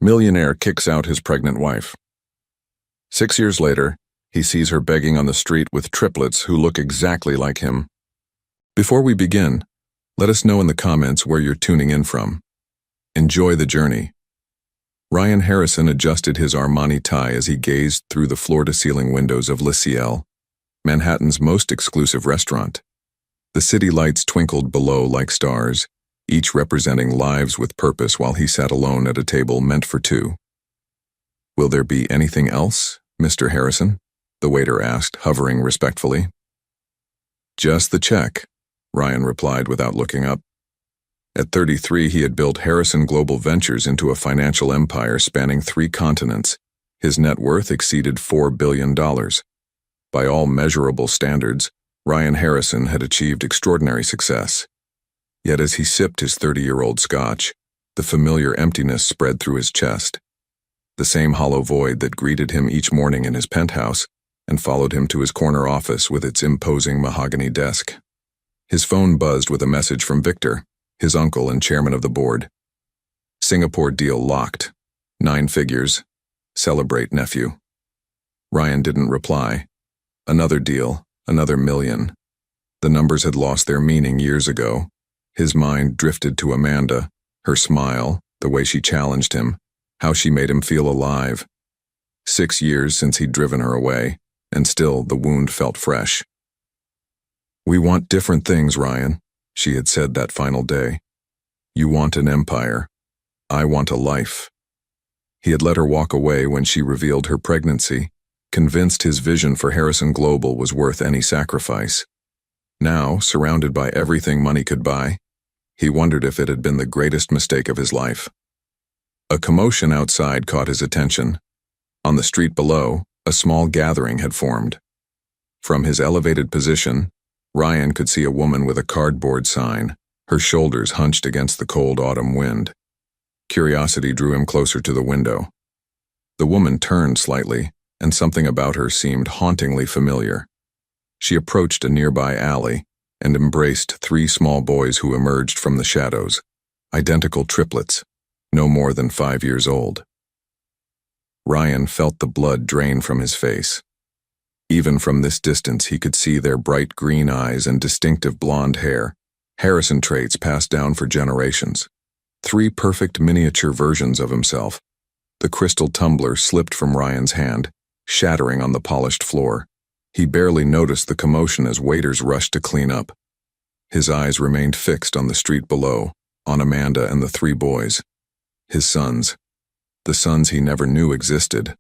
Millionaire kicks out his pregnant wife. 6 years later, he sees her begging on the street with triplets who look exactly like him. Before we begin, let us know in the comments where you're tuning in from. Enjoy the journey. Ryan Harrison adjusted his Armani tie as he gazed through the floor-to-ceiling windows of Le Ciel, Manhattan's most exclusive restaurant. The city lights twinkled below like stars, each representing lives with purpose while he sat alone at a table meant for two. "Will there be anything else, Mr. Harrison?" the waiter asked, hovering respectfully. "Just the check," Ryan replied without looking up. At 33, he had built Harrison Global Ventures into a financial empire spanning 3 continents. His net worth exceeded $4 billion. By all measurable standards, Ryan Harrison had achieved extraordinary success. Yet as he sipped his 30-year-old scotch, the familiar emptiness spread through his chest. The same hollow void that greeted him each morning in his penthouse and followed him to his corner office with its imposing mahogany desk. His phone buzzed with a message from Victor, his uncle and chairman of the board. "Singapore deal locked. 9 figures. Celebrate, nephew." Ryan didn't reply. Another deal, another million. The numbers had lost their meaning years ago. His mind drifted to Amanda, her smile, the way she challenged him, how she made him feel alive. 6 years since he'd driven her away, and still the wound felt fresh. "We want different things, Ryan," she had said that final day. "You want an empire. I want a life." He had let her walk away when she revealed her pregnancy, convinced his vision for Harrison Global was worth any sacrifice. Now, surrounded by everything money could buy, he wondered if it had been the greatest mistake of his life. A commotion outside caught his attention. On the street below, a small gathering had formed. From his elevated position, Ryan could see a woman with a cardboard sign, her shoulders hunched against the cold autumn wind. Curiosity drew him closer to the window. The woman turned slightly, and something about her seemed hauntingly familiar. She approached a nearby alley and embraced 3 small boys who emerged from the shadows, identical triplets, no more than 5 years old. Ryan felt the blood drain from his face. Even from this distance, he could see their bright green eyes and distinctive blonde hair, Harrison traits passed down for generations. 3 perfect miniature versions of himself. The crystal tumbler slipped from Ryan's hand, shattering on the polished floor. He barely noticed the commotion as waiters rushed to clean up. His eyes remained fixed on the street below, on Amanda and the 3 boys. His sons. The sons he never knew existed.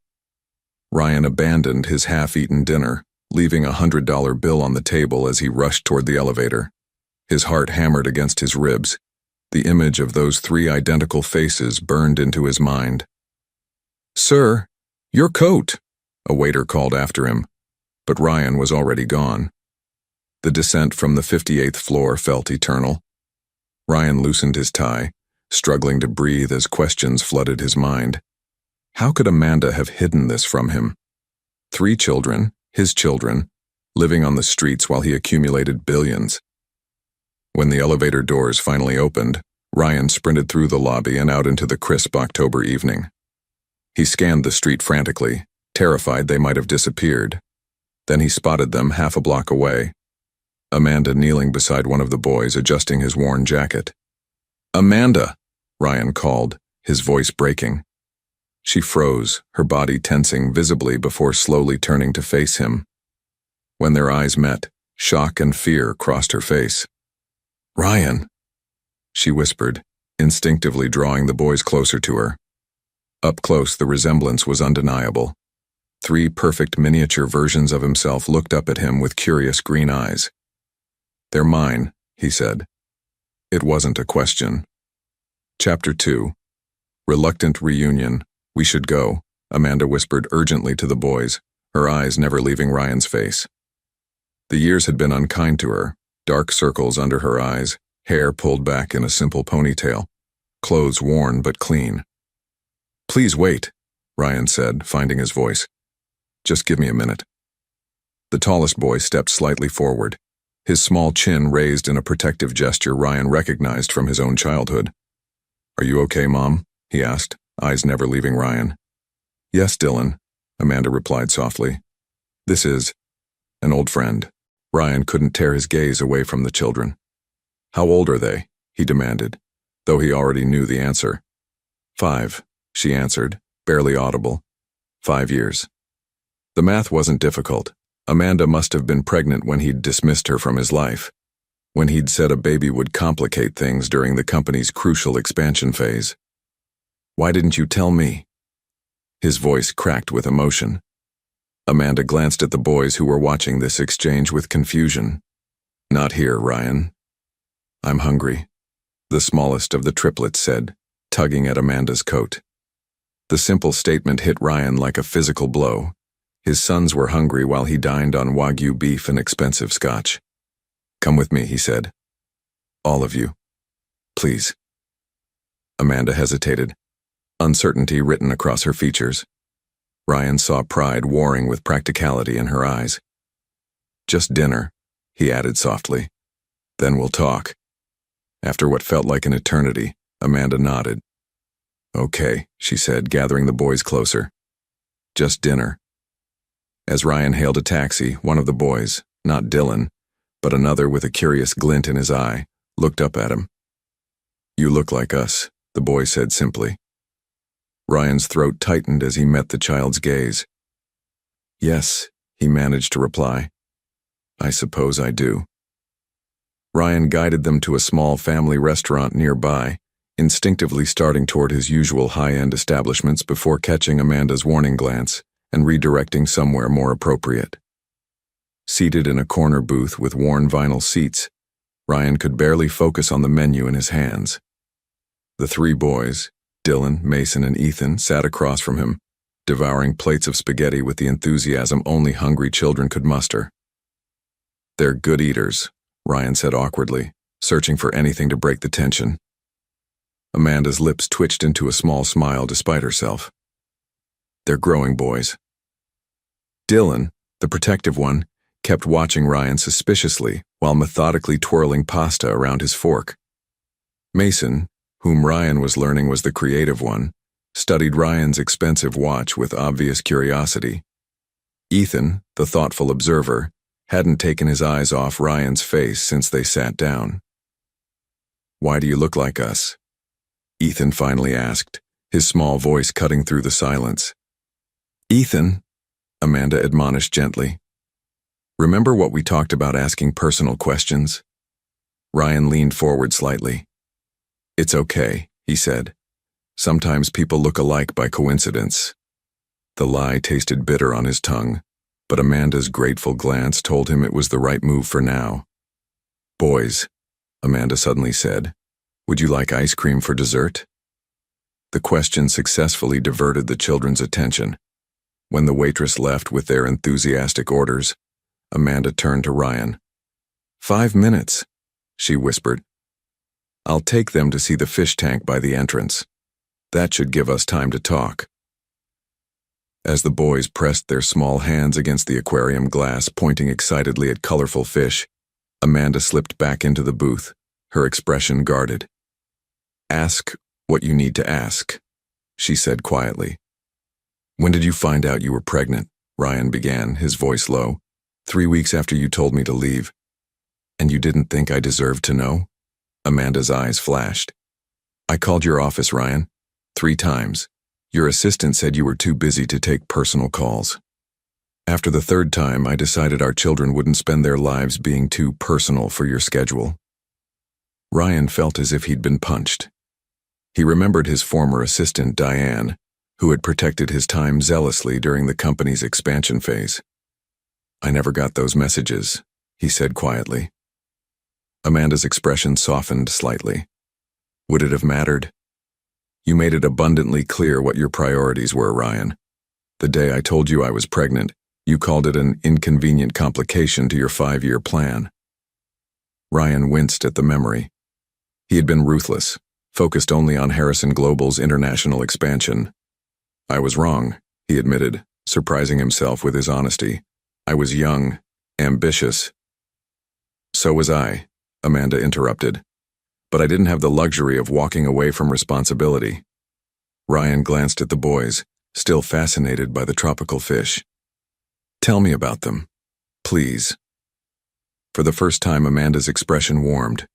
Ryan abandoned his half-eaten dinner, leaving a $100 bill on the table as he rushed toward the elevator. His heart hammered against his ribs. The image of those 3 identical faces burned into his mind. "Sir, your coat!" a waiter called after him, but Ryan was already gone. The descent from the 58th floor felt eternal. Ryan loosened his tie, struggling to breathe as questions flooded his mind. How could Amanda have hidden this from him? 3 children, his children, living on the streets while he accumulated billions. When the elevator doors finally opened, Ryan sprinted through the lobby and out into the crisp October evening. He scanned the street frantically, terrified they might have disappeared. Then he spotted them half a block away. Amanda kneeling beside one of the boys, adjusting his worn jacket. "Amanda!" Ryan called, his voice breaking. She froze, her body tensing visibly before slowly turning to face him. When their eyes met, shock and fear crossed her face. "Ryan!" she whispered, instinctively drawing the boys closer to her. Up close, the resemblance was undeniable. 3 perfect miniature versions of himself looked up at him with curious green eyes. "They're mine," he said. It wasn't a question. Chapter 2. Reluctant reunion. "We should go," Amanda whispered urgently to the boys, her eyes never leaving Ryan's face. The years had been unkind to her, dark circles under her eyes, hair pulled back in a simple ponytail, clothes worn but clean. "Please wait," Ryan said, finding his voice. "Just give me a minute." The tallest boy stepped slightly forward, his small chin raised in a protective gesture Ryan recognized from his own childhood. "Are you okay, Mom?" he asked, eyes never leaving Ryan. "Yes, Dylan," Amanda replied softly. "This is an old friend." Ryan couldn't tear his gaze away from the children. "How old are they?" he demanded, though he already knew the answer. "5, she answered, barely audible. 5 years. The math wasn't difficult. Amanda must have been pregnant when he'd dismissed her from his life, when he'd said a baby would complicate things during the company's crucial expansion phase. "Why didn't you tell me?" His voice cracked with emotion. Amanda glanced at the boys who were watching this exchange with confusion. "Not here, Ryan." "I'm hungry," the smallest of the triplets said, tugging at Amanda's coat. The simple statement hit Ryan like a physical blow. His sons were hungry while he dined on Wagyu beef and expensive scotch. "Come with me," he said. "All of you. Please." Amanda hesitated, uncertainty written across her features. Ryan saw pride warring with practicality in her eyes. "Just dinner," he added softly. "Then we'll talk." After what felt like an eternity, Amanda nodded. "Okay," she said, gathering the boys closer. "Just dinner." As Ryan hailed a taxi, one of the boys, not Dylan, but another with a curious glint in his eye, looked up at him. "You look like us," the boy said simply. Ryan's throat tightened as he met the child's gaze. "Yes," he managed to reply. "I suppose I do." Ryan guided them to a small family restaurant nearby, instinctively starting toward his usual high-end establishments before catching Amanda's warning glance and redirecting somewhere more appropriate. Seated in a corner booth with worn vinyl seats, Ryan could barely focus on the menu in his hands. The 3 boys, Dylan, Mason, and Ethan, sat across from him, devouring plates of spaghetti with the enthusiasm only hungry children could muster. "They're good eaters," Ryan said awkwardly, searching for anything to break the tension. Amanda's lips twitched into a small smile despite herself. "They're growing boys." Dylan, the protective one, kept watching Ryan suspiciously while methodically twirling pasta around his fork. Mason, whom Ryan was learning was the creative one, studied Ryan's expensive watch with obvious curiosity. Ethan, the thoughtful observer, hadn't taken his eyes off Ryan's face since they sat down. "Why do you look like us?" Ethan finally asked, his small voice cutting through the silence. "Ethan," Amanda admonished gently. "Remember what we talked about asking personal questions?" Ryan leaned forward slightly. "It's okay," he said. "Sometimes people look alike by coincidence." The lie tasted bitter on his tongue, but Amanda's grateful glance told him it was the right move for now. "Boys," Amanda suddenly said, "would you like ice cream for dessert?" The question successfully diverted the children's attention. When the waitress left with their enthusiastic orders, Amanda turned to Ryan. 5 minutes, she whispered. "I'll take them to see the fish tank by the entrance. That should give us time to talk." As the boys pressed their small hands against the aquarium glass, pointing excitedly at colorful fish, Amanda slipped back into the booth, her expression guarded. "Ask what you need to ask," she said quietly. "When did you find out you were pregnant?" Ryan began, his voice low. 3 weeks after you told me to leave." "And you didn't think I deserved to know?" Amanda's eyes flashed. "I called your office, Ryan. 3 times. Your assistant said you were too busy to take personal calls. After the 3rd time, I decided our children wouldn't spend their lives being too personal for your schedule." Ryan felt as if he'd been punched. He remembered his former assistant, Diane, who had protected his time zealously during the company's expansion phase. "I never got those messages," he said quietly. Amanda's expression softened slightly. "Would it have mattered? You made it abundantly clear what your priorities were, Ryan. The day I told you I was pregnant, you called it an inconvenient complication to your 5-year plan." Ryan winced at the memory. He had been ruthless, focused only on Harrison Global's international expansion. "I was wrong," he admitted, surprising himself with his honesty. "I was young, ambitious." "So was I," Amanda interrupted. "But I didn't have the luxury of walking away from responsibility." Ryan glanced at the boys, still fascinated by the tropical fish. Tell me about them, please. For the first time, Amanda's expression warmed.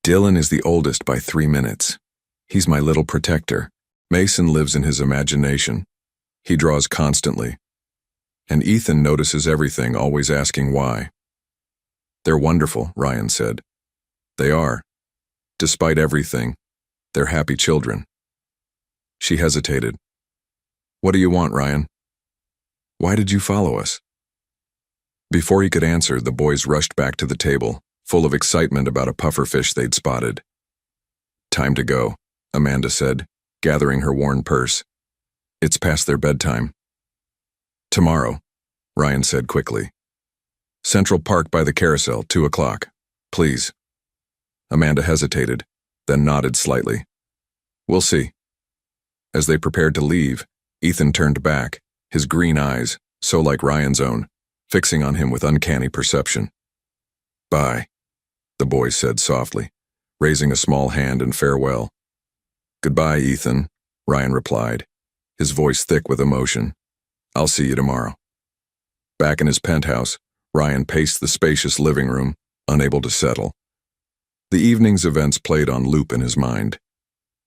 Dylan is the oldest by 3 minutes. He's my little protector. Mason lives in his imagination. He draws constantly. And Ethan notices everything, always asking why. They're wonderful, Ryan said. They are. Despite everything, they're happy children. She hesitated. What do you want, Ryan? Why did you follow us? Before he could answer, the boys rushed back to the table, full of excitement about a pufferfish they'd spotted. Time to go, Amanda said, gathering her worn purse. It's past their bedtime. Tomorrow, Ryan said quickly. Central Park by the carousel, 2 o'clock. Please. Amanda hesitated, then nodded slightly. We'll see. As they prepared to leave, Ethan turned back, his green eyes, so like Ryan's own, fixing on him with uncanny perception. Bye, the boy said softly, raising a small hand in farewell. Goodbye, Ethan, Ryan replied, his voice thick with emotion. I'll see you tomorrow. Back in his penthouse, Ryan paced the spacious living room, unable to settle. The evening's events played on loop in his mind.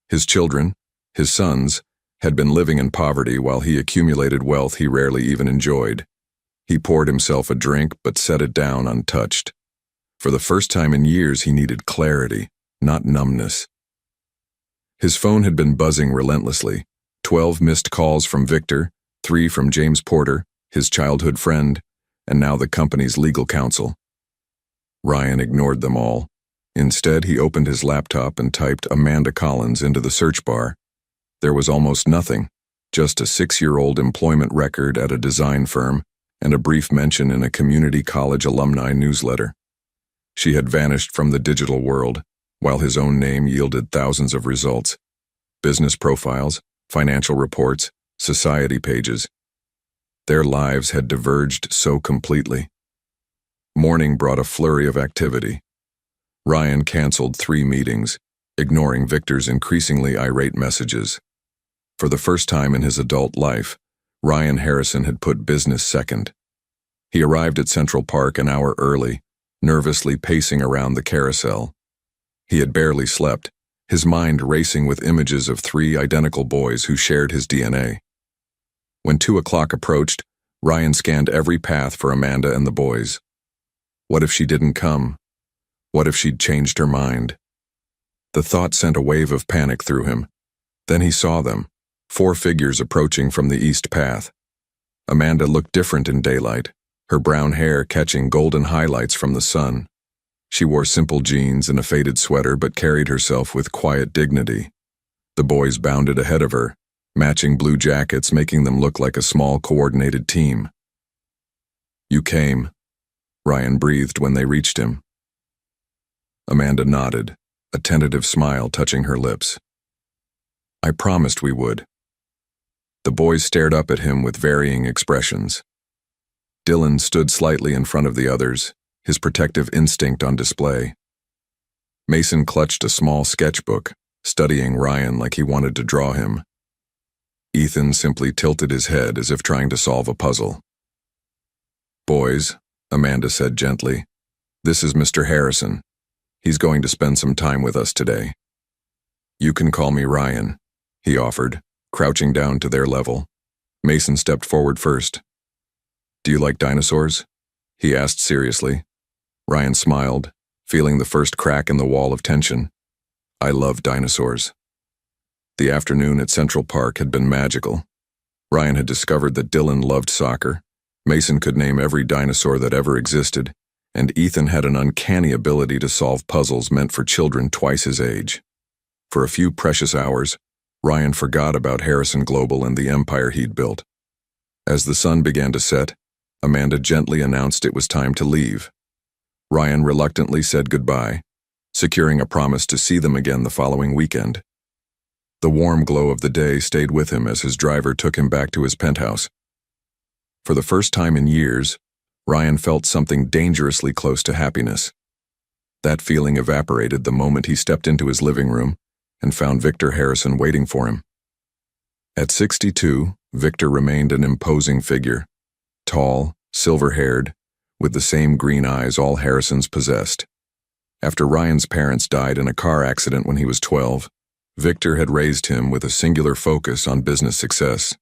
His children, his sons, had been living in poverty while he accumulated wealth he rarely even enjoyed. He poured himself a drink but set it down untouched. For the first time in years, he needed clarity, not numbness. His phone had been buzzing relentlessly. 12 missed calls from Victor, 3 from James Porter, his childhood friend, and now the company's legal counsel. Ryan ignored them all. Instead, he opened his laptop and typed Amanda Collins into the search bar. There was almost nothing, just a 6-year-old employment record at a design firm and a brief mention in a community college alumni newsletter. She had vanished from the digital world, while his own name yielded thousands of results. Business profiles, financial reports, society pages. Their lives had diverged so completely. Morning brought a flurry of activity. Ryan canceled 3 meetings, ignoring Victor's increasingly irate messages. For the first time in his adult life, Ryan Harrison had put business second. He arrived at Central Park an hour early, nervously pacing around the carousel. He had barely slept, his mind racing with images of 3 identical boys who shared his DNA. When 2 o'clock approached, Ryan scanned every path for Amanda and the boys. What if she didn't come? What if she'd changed her mind? The thought sent a wave of panic through him. Then he saw them, 4 figures approaching from the east path. Amanda looked different in daylight, her brown hair catching golden highlights from the sun. She wore simple jeans and a faded sweater but carried herself with quiet dignity. The boys bounded ahead of her, matching blue jackets making them look like a small coordinated team. You came, Ryan breathed when they reached him. Amanda nodded, a tentative smile touching her lips. I promised we would. The boys stared up at him with varying expressions. Dylan stood slightly in front of the others, his protective instinct on display. Mason clutched a small sketchbook, studying Ryan like he wanted to draw him. Ethan simply tilted his head as if trying to solve a puzzle. Boys, Amanda said gently, this is Mr. Harrison. He's going to spend some time with us today. You can call me Ryan, he offered, crouching down to their level. Mason stepped forward first. Do you like dinosaurs? He asked seriously. Ryan smiled, feeling the first crack in the wall of tension. I love dinosaurs. The afternoon at Central Park had been magical. Ryan had discovered that Dylan loved soccer, Mason could name every dinosaur that ever existed, and Ethan had an uncanny ability to solve puzzles meant for children twice his age. For a few precious hours, Ryan forgot about Harrison Global and the empire he'd built. As the sun began to set, Amanda gently announced it was time to leave. Ryan reluctantly said goodbye, securing a promise to see them again the following weekend. The warm glow of the day stayed with him as his driver took him back to his penthouse. For the first time in years, Ryan felt something dangerously close to happiness. That feeling evaporated the moment he stepped into his living room and found Victor Harrison waiting for him. At 62, Victor remained an imposing figure, tall, silver-haired, with the same green eyes all Harrisons possessed. After Ryan's parents died in a car accident when he was 12, Victor had raised him with a singular focus on business success.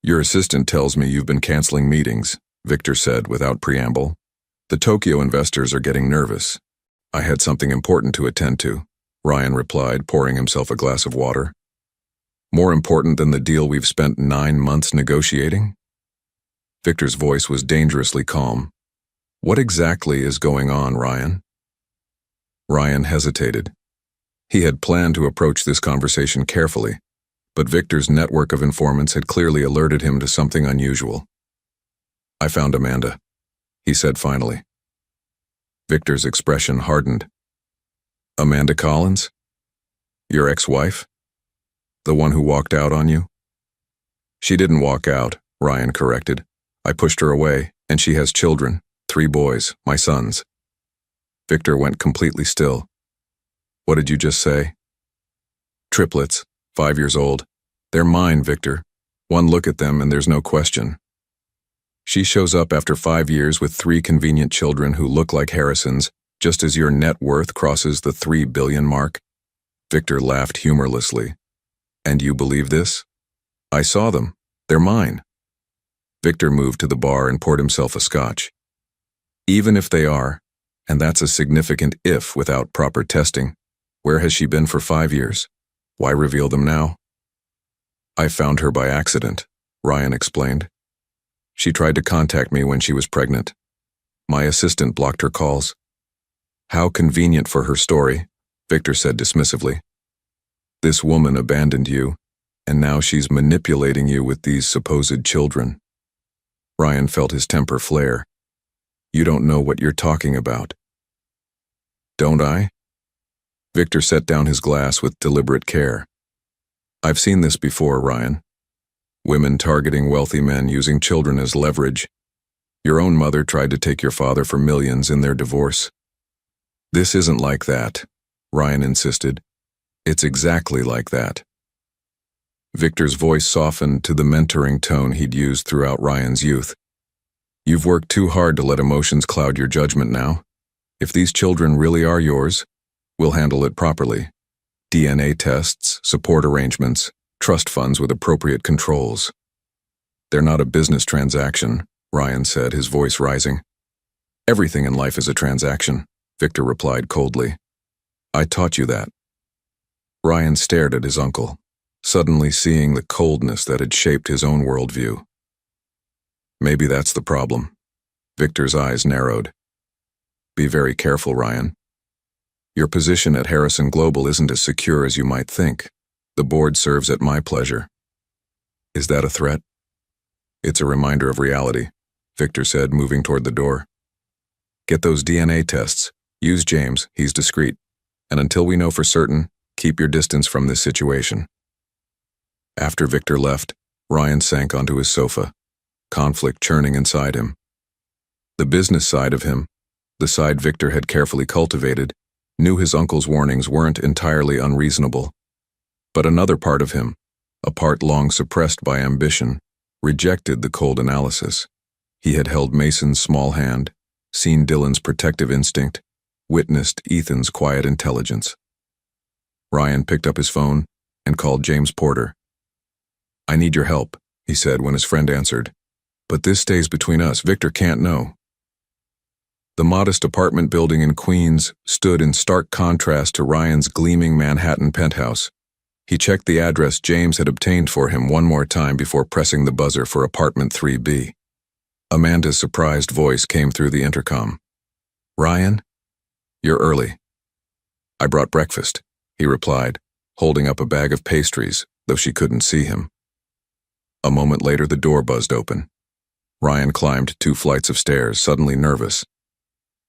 "Your assistant tells me you've been canceling meetings," Victor said without preamble. "The Tokyo investors are getting nervous." "I had something important to attend to," Ryan replied, pouring himself a glass of water. "More important than the deal we've spent 9 months negotiating?" Victor's voice was dangerously calm. "What exactly is going on, Ryan?" Ryan hesitated. He had planned to approach this conversation carefully, but Victor's network of informants had clearly alerted him to something unusual. "I found Amanda," he said finally. Victor's expression hardened. "Amanda Collins? Your ex-wife? The one who walked out on you?" "She didn't walk out," Ryan corrected. "I pushed her away, and she has children, 3 boys, my sons." Victor went completely still. "What did you just say?" "Triplets, 5 years old. They're mine, Victor. One look at them and there's no question." "She shows up after 5 years with 3 convenient children who look like Harrisons, just as your net worth crosses the 3 billion mark?" Victor laughed humorlessly. "And you believe this?" "I saw them. They're mine." Victor moved to the bar and poured himself a scotch. "Even if they are, and that's a significant if without proper testing, where has she been for 5 years? Why reveal them now?" "I found her by accident," Ryan explained. "She tried to contact me when she was pregnant. My assistant blocked her calls." "How convenient for her story," Victor said dismissively. "This woman abandoned you, and now she's manipulating you with these supposed children." Ryan felt his temper flare. "You don't know what you're talking about." "Don't I?" Victor set down his glass with deliberate care. "I've seen this before, Ryan. Women targeting wealthy men using children as leverage. Your own mother tried to take your father for millions in their divorce." "This isn't like that," Ryan insisted. "It's exactly like that." Victor's voice softened to the mentoring tone he'd used throughout Ryan's youth. "You've worked too hard to let emotions cloud your judgment now. If these children really are yours, we'll handle it properly. DNA tests, support arrangements, trust funds with appropriate controls." "They're not a business transaction," Ryan said, his voice rising. "Everything in life is a transaction," Victor replied coldly. "I taught you that." Ryan stared at his uncle, suddenly seeing the coldness that had shaped his own worldview. "Maybe that's the problem." Victor's eyes narrowed. "Be very careful, Ryan. Your position at Harrison Global isn't as secure as you might think. The board serves at my pleasure." "Is that a threat?" "It's a reminder of reality," Victor said, moving toward the door. "Get those DNA tests. Use James, he's discreet. And until we know for certain, keep your distance from this situation." After Victor left, Ryan sank onto his sofa, conflict churning inside him. The business side of him, the side Victor had carefully cultivated, knew his uncle's warnings weren't entirely unreasonable. But another part of him, a part long suppressed by ambition, rejected the cold analysis. He had held Mason's small hand, seen Dylan's protective instinct, witnessed Ethan's quiet intelligence. Ryan picked up his phone and called James Porter. "I need your help," he said when his friend answered. "But this stays between us. Victor can't know." The modest apartment building in Queens stood in stark contrast to Ryan's gleaming Manhattan penthouse. He checked the address James had obtained for him one more time before pressing the buzzer for apartment 3B. Amanda's surprised voice came through the intercom. "Ryan? You're early." "I brought breakfast," he replied, holding up a bag of pastries, though she couldn't see him. A moment later, the door buzzed open. Ryan climbed 2 flights of stairs, suddenly nervous.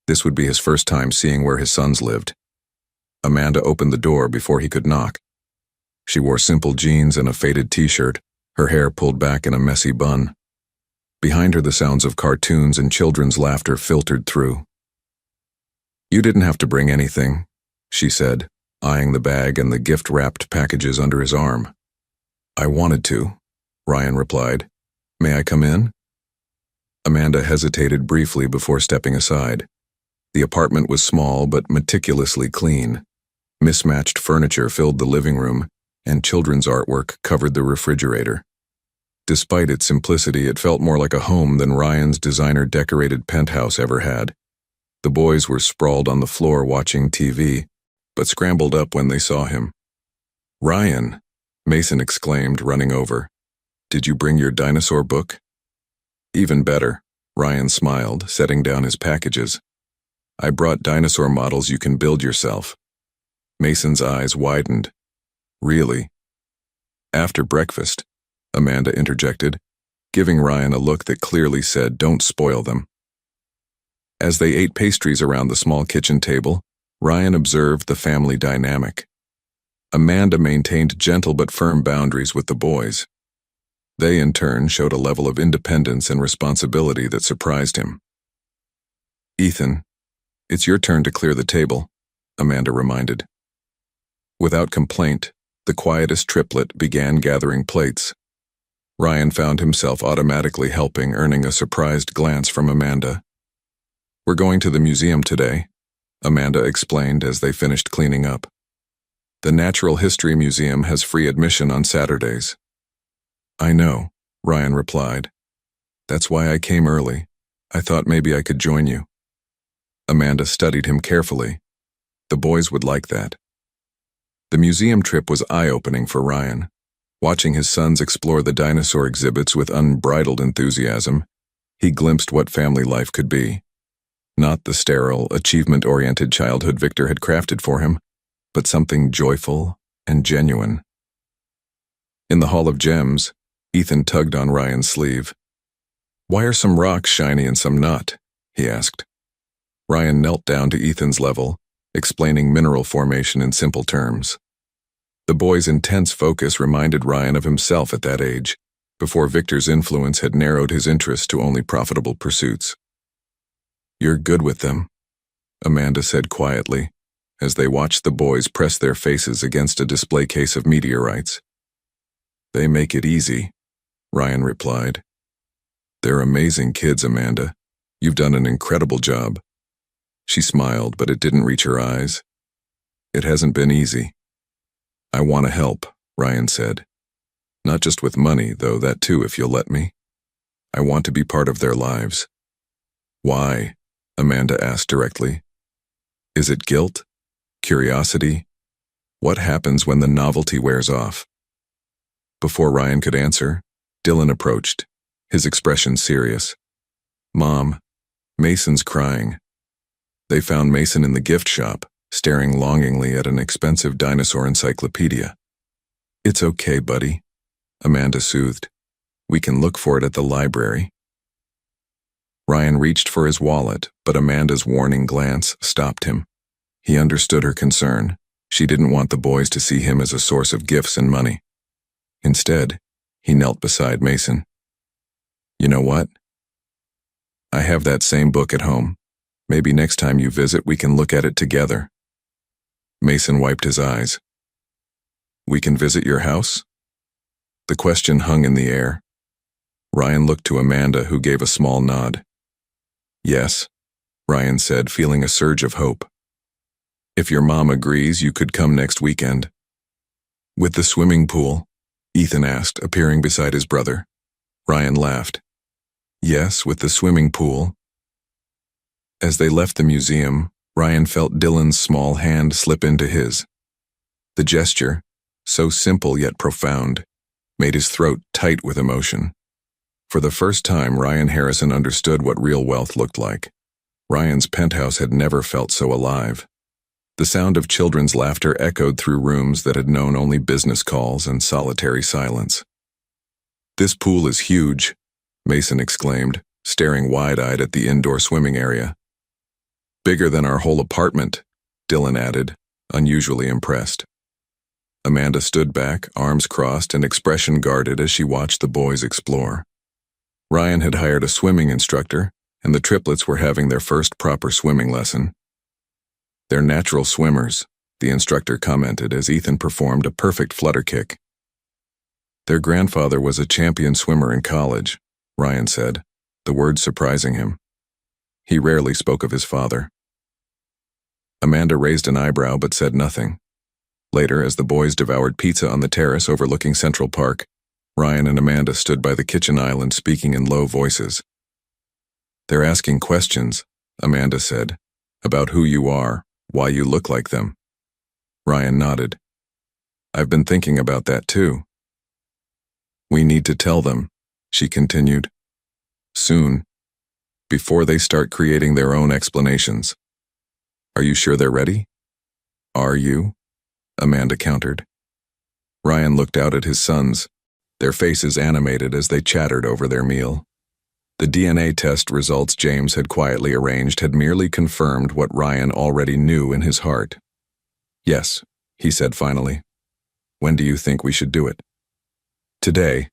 This would be his first time seeing where his sons lived. Amanda opened the door before he could knock. She wore simple jeans and a faded t-shirt, her hair pulled back in a messy bun. Behind her, the sounds of cartoons and children's laughter filtered through. "You didn't have to bring anything," she said, eyeing the bag and the gift-wrapped packages under his arm. I wanted to, Ryan replied. May I come in? Amanda hesitated briefly before stepping aside. The apartment was small but meticulously clean. Mismatched furniture filled the living room, and children's artwork covered the refrigerator. Despite its simplicity, it felt more like a home than Ryan's designer-decorated penthouse ever had. The boys were sprawled on the floor watching TV, but scrambled up when they saw him. Ryan, Mason exclaimed, running over. Did you bring your dinosaur book? Even better, Ryan smiled, setting down his packages. I brought dinosaur models you can build yourself. Mason's eyes widened. Really? After breakfast, Amanda interjected, giving Ryan a look that clearly said, don't spoil them. As they ate pastries around the small kitchen table, Ryan observed the family dynamic. Amanda maintained gentle but firm boundaries with the boys. They, in turn, showed a level of independence and responsibility that surprised him. Ethan, it's your turn to clear the table, Amanda reminded. Without complaint, the quietest triplet began gathering plates. Ryan found himself automatically helping, earning a surprised glance from Amanda. We're going to the museum today, Amanda explained as they finished cleaning up. The Natural History Museum has free admission on Saturdays. I know, Ryan replied. That's why I came early. I thought maybe I could join you. Amanda studied him carefully. The boys would like that. The museum trip was eye-opening for Ryan. Watching his sons explore the dinosaur exhibits with unbridled enthusiasm, he glimpsed what family life could be. Not the sterile, achievement-oriented childhood Victor had crafted for him, but something joyful and genuine. In the Hall of Gems, Ethan tugged on Ryan's sleeve. Why are some rocks shiny and some not? He asked. Ryan knelt down to Ethan's level, explaining mineral formation in simple terms. The boy's intense focus reminded Ryan of himself at that age, before Victor's influence had narrowed his interest to only profitable pursuits. You're good with them, Amanda said quietly, as they watched the boys press their faces against a display case of meteorites. They make it easy, Ryan replied. They're amazing kids, Amanda. You've done an incredible job. She smiled, but it didn't reach her eyes. It hasn't been easy. I want to help, Ryan said. Not just with money, though that too, if you'll let me. I want to be part of their lives. Why? Amanda asked directly. Is it guilt? Curiosity? What happens when the novelty wears off? Before Ryan could answer, Dylan approached, his expression serious. Mom, Mason's crying. They found Mason in the gift shop, staring longingly at an expensive dinosaur encyclopedia. It's okay, buddy, Amanda soothed. We can look for it at the library. Ryan reached for his wallet, but Amanda's warning glance stopped him. He understood her concern. She didn't want the boys to see him as a source of gifts and money. Instead, he knelt beside Mason. You know what? I have that same book at home. Maybe next time you visit, we can look at it together. Mason wiped his eyes. We can visit your house? The question hung in the air. Ryan looked to Amanda, who gave a small nod. Yes, Ryan said, feeling a surge of hope. If your mom agrees, you could come next weekend. With the swimming pool? Ethan asked, appearing beside his brother. Ryan laughed. Yes, with the swimming pool. As they left the museum, Ryan felt Dylan's small hand slip into his. The gesture, so simple yet profound, made his throat tight with emotion. For the first time, Ryan Harrison understood what real wealth looked like. Ryan's penthouse had never felt so alive. The sound of children's laughter echoed through rooms that had known only business calls and solitary silence. This pool is huge, Mason exclaimed, staring wide-eyed at the indoor swimming area. Bigger than our whole apartment, Dylan added, unusually impressed. Amanda stood back, arms crossed and expression guarded as she watched the boys explore. Ryan had hired a swimming instructor, and the triplets were having their first proper swimming lesson. They're natural swimmers, the instructor commented as Ethan performed a perfect flutter kick. Their grandfather was a champion swimmer in college, Ryan said, the words surprising him. He rarely spoke of his father. Amanda raised an eyebrow but said nothing. Later, as the boys devoured pizza on the terrace overlooking Central Park, Ryan and Amanda stood by the kitchen island speaking in low voices. "They're asking questions," Amanda said, "about who you are, why you look like them." Ryan nodded. "I've been thinking about that too." "We need to tell them," she continued. "Soon, before they start creating their own explanations." "Are you sure they're ready?" "Are you?" Amanda countered. Ryan looked out at his sons, their faces animated as they chattered over their meal. The DNA test results James had quietly arranged had merely confirmed what Ryan already knew in his heart. "Yes," he said finally. "When do you think we should do it?" "Today,"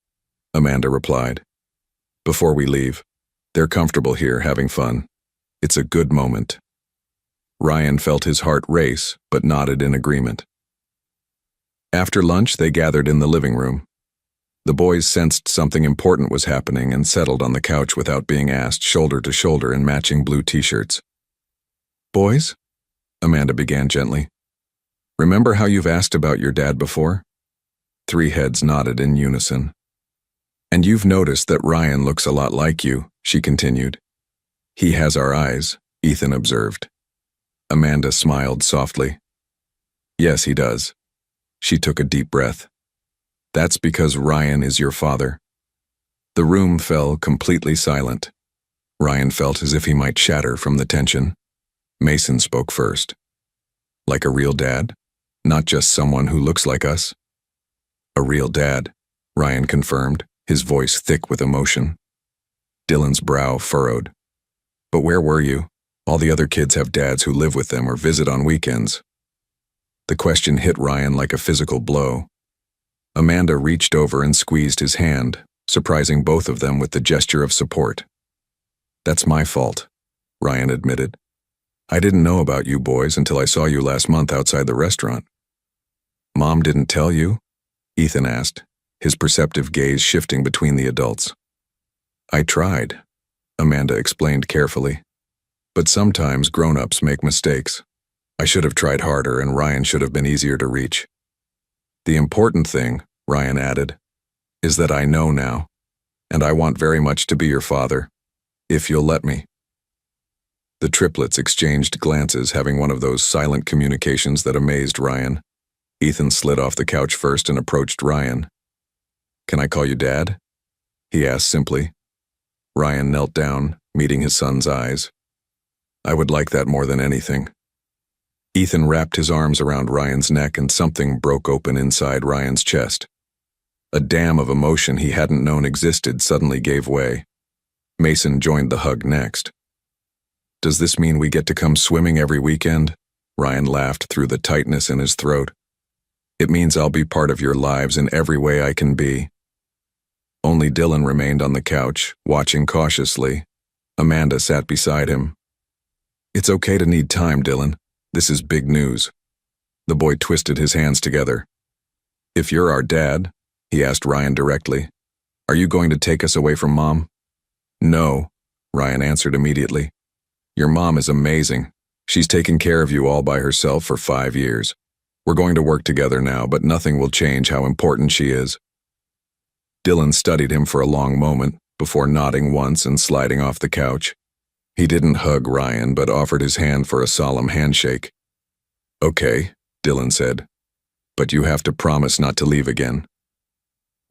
Amanda replied. "Before we leave. They're comfortable here, having fun. It's a good moment." Ryan felt his heart race, but nodded in agreement. After lunch, they gathered in the living room. The boys sensed something important was happening and settled on the couch without being asked, shoulder to shoulder in matching blue t-shirts. "Boys?" Amanda began gently. "Remember how you've asked about your dad before?" 3 heads nodded in unison. "And you've noticed that Ryan looks a lot like you," she continued. "He has our eyes," Ethan observed. Amanda smiled softly. "Yes, he does." She took a deep breath. "That's because Ryan is your father." The room fell completely silent. Ryan felt as if he might shatter from the tension. Mason spoke first. "Like a real dad? Not just someone who looks like us?" "A real dad," Ryan confirmed, his voice thick with emotion. Dylan's brow furrowed. "But where were you? All the other kids have dads who live with them or visit on weekends." The question hit Ryan like a physical blow. Amanda reached over and squeezed his hand, surprising both of them with the gesture of support. "That's my fault," Ryan admitted. "I didn't know about you boys until I saw you last month outside the restaurant." "Mom didn't tell you?" Ethan asked, his perceptive gaze shifting between the adults. "I tried," Amanda explained carefully. "But sometimes grown-ups make mistakes. I should have tried harder and Ryan should have been easier to reach. The important thing," Ryan added, "is that I know now, and I want very much to be your father, if you'll let me." The triplets exchanged glances, having one of those silent communications that amazed Ryan. Ethan slid off the couch first and approached Ryan. "Can I call you Dad?" he asked simply. Ryan knelt down, meeting his son's eyes. "I would like that more than anything." Ethan wrapped his arms around Ryan's neck and something broke open inside Ryan's chest. A dam of emotion he hadn't known existed suddenly gave way. Mason joined the hug next. "Does this mean we get to come swimming every weekend?" Ryan laughed through the tightness in his throat. "It means I'll be part of your lives in every way I can be." Only Dylan remained on the couch, watching cautiously. Amanda sat beside him. "It's okay to need time, Dylan. This is big news." The boy twisted his hands together. "If you're our dad," he asked Ryan directly, "are you going to take us away from Mom?" "No," Ryan answered immediately. "Your mom is amazing. She's taken care of you all by herself for 5 years. We're going to work together now, but nothing will change how important she is." Dylan studied him for a long moment, before nodding once and sliding off the couch. He didn't hug Ryan, but offered his hand for a solemn handshake. "Okay," Dylan said, "but you have to promise not to leave again."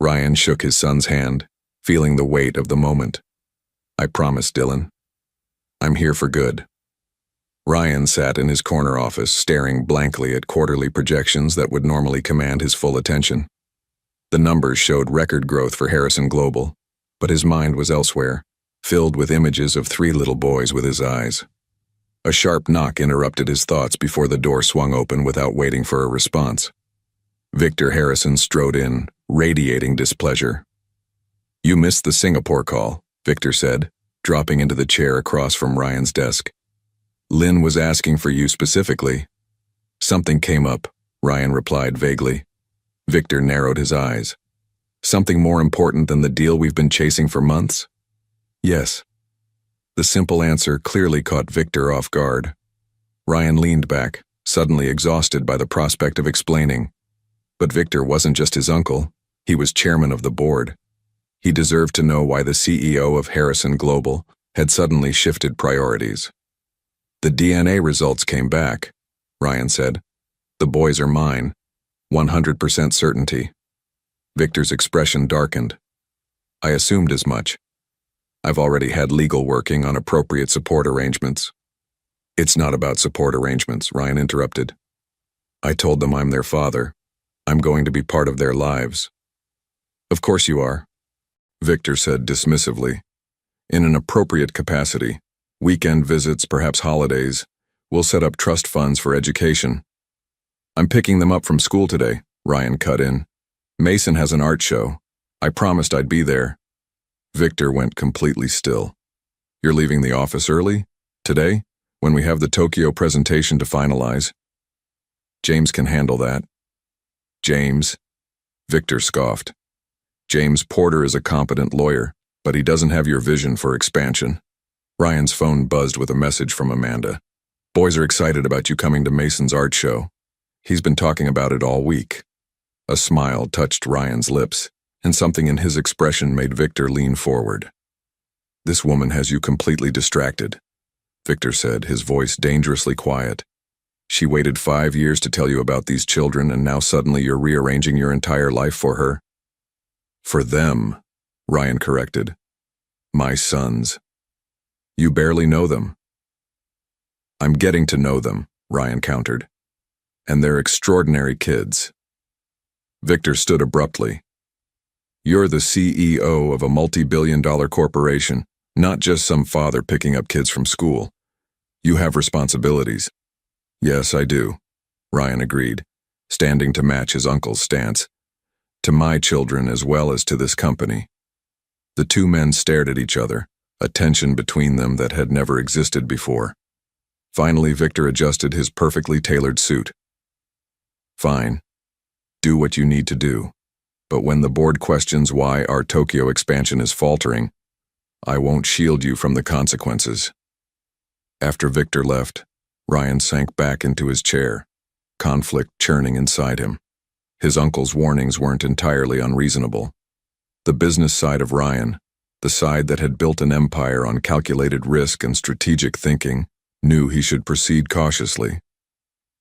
Ryan shook his son's hand, feeling the weight of the moment. "I promise, Dylan. I'm here for good." Ryan sat in his corner office, staring blankly at quarterly projections that would normally command his full attention. The numbers showed record growth for Harrison Global, but his mind was elsewhere, filled with images of 3 little boys with his eyes. A sharp knock interrupted his thoughts before the door swung open without waiting for a response. Victor Harrison strode in, radiating displeasure. "You missed the Singapore call," Victor said, dropping into the chair across from Ryan's desk. "Lynn was asking for you specifically." "Something came up," Ryan replied vaguely. Victor narrowed his eyes. Something more important than the deal we've been chasing for months? Yes. The simple answer clearly caught Victor off guard. Ryan leaned back, suddenly exhausted by the prospect of explaining. But Victor wasn't just his uncle, he was chairman of the board. He deserved to know why the CEO of Harrison Global had suddenly shifted priorities. The DNA results came back, Ryan said. The boys are mine. 100% certainty. Victor's expression darkened. I assumed as much. I've already had legal working on appropriate support arrangements. It's not about support arrangements, Ryan interrupted. I told them I'm their father. I'm going to be part of their lives. Of course you are, Victor said dismissively. In an appropriate capacity, weekend visits, perhaps holidays, we'll set up trust funds for education. I'm picking them up from school today, Ryan cut in. Mason has an art show. I promised I'd be there. Victor went completely still. You're leaving the office early? Today? When we have the Tokyo presentation to finalize? James can handle that. James? Victor scoffed. James Porter is a competent lawyer, but he doesn't have your vision for expansion. Ryan's phone buzzed with a message from Amanda. Boys are excited about you coming to Mason's art show. He's been talking about it all week. A smile touched Ryan's lips, and something in his expression made Victor lean forward. This woman has you completely distracted, Victor said, his voice dangerously quiet. She waited 5 years to tell you about these children, and now suddenly you're rearranging your entire life for her? For them, Ryan corrected. My sons. You barely know them. I'm getting to know them, Ryan countered. And they're extraordinary kids. Victor stood abruptly. You're the CEO of a multi-billion-dollar corporation, not just some father picking up kids from school. You have responsibilities. Yes, I do, Ryan agreed, standing to match his uncle's stance. To my children as well as to this company. The two men stared at each other, a tension between them that had never existed before. Finally, Victor adjusted his perfectly tailored suit. Fine. Do what you need to do. But when the board questions why our Tokyo expansion is faltering, I won't shield you from the consequences. After Victor left, Ryan sank back into his chair, conflict churning inside him. His uncle's warnings weren't entirely unreasonable. The business side of Ryan, the side that had built an empire on calculated risk and strategic thinking, knew he should proceed cautiously.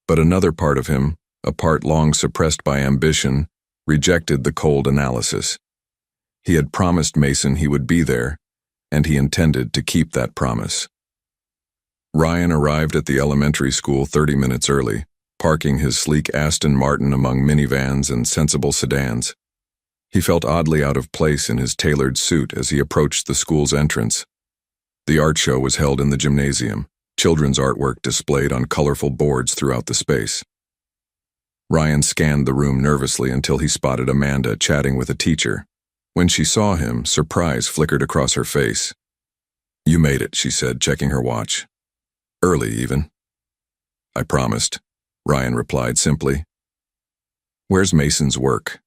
But another part of him, a part long suppressed by ambition, rejected the cold analysis. He had promised Mason he would be there, and he intended to keep that promise. Ryan arrived at the elementary school 30 minutes early, parking his sleek Aston Martin among minivans and sensible sedans. He felt oddly out of place in his tailored suit as he approached the school's entrance. The art show was held in the gymnasium, children's artwork displayed on colorful boards throughout the space. Ryan scanned the room nervously until he spotted Amanda chatting with a teacher. When she saw him, surprise flickered across her face. You made it, she said, checking her watch. Early, even. I promised, Ryan replied simply. Where's Mason's work?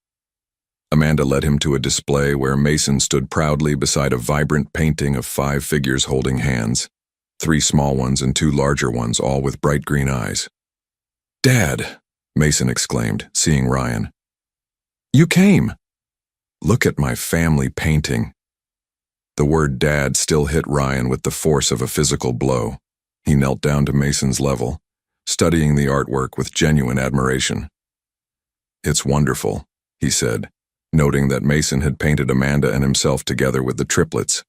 Amanda led him to a display where Mason stood proudly beside a vibrant painting of 5 figures holding hands, 3 small ones and 2 larger ones, all with bright green eyes. Dad, Mason exclaimed, seeing Ryan. You came! Look at my family painting. The word Dad still hit Ryan with the force of a physical blow. He knelt down to Mason's level, studying the artwork with genuine admiration. It's wonderful, he said, noting that Mason had painted Amanda and himself together with the triplets.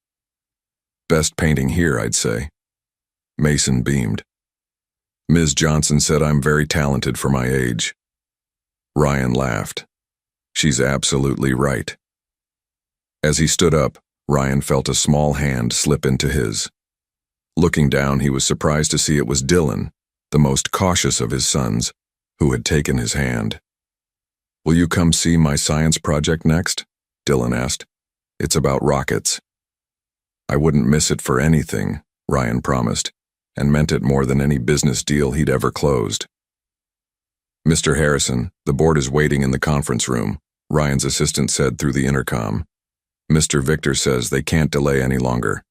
Best painting here, I'd say. Mason beamed. Ms. Johnson said I'm very talented for my age. Ryan laughed. She's absolutely right. As he stood up, Ryan felt a small hand slip into his. Looking down, he was surprised to see it was Dylan, the most cautious of his sons, who had taken his hand. Will you come see my science project next? Dylan asked. It's about rockets. I wouldn't miss it for anything, Ryan promised, and meant it more than any business deal he'd ever closed. Mr. Harrison, the board is waiting in the conference room, Ryan's assistant said through the intercom. Mr. Victor says they can't delay any longer.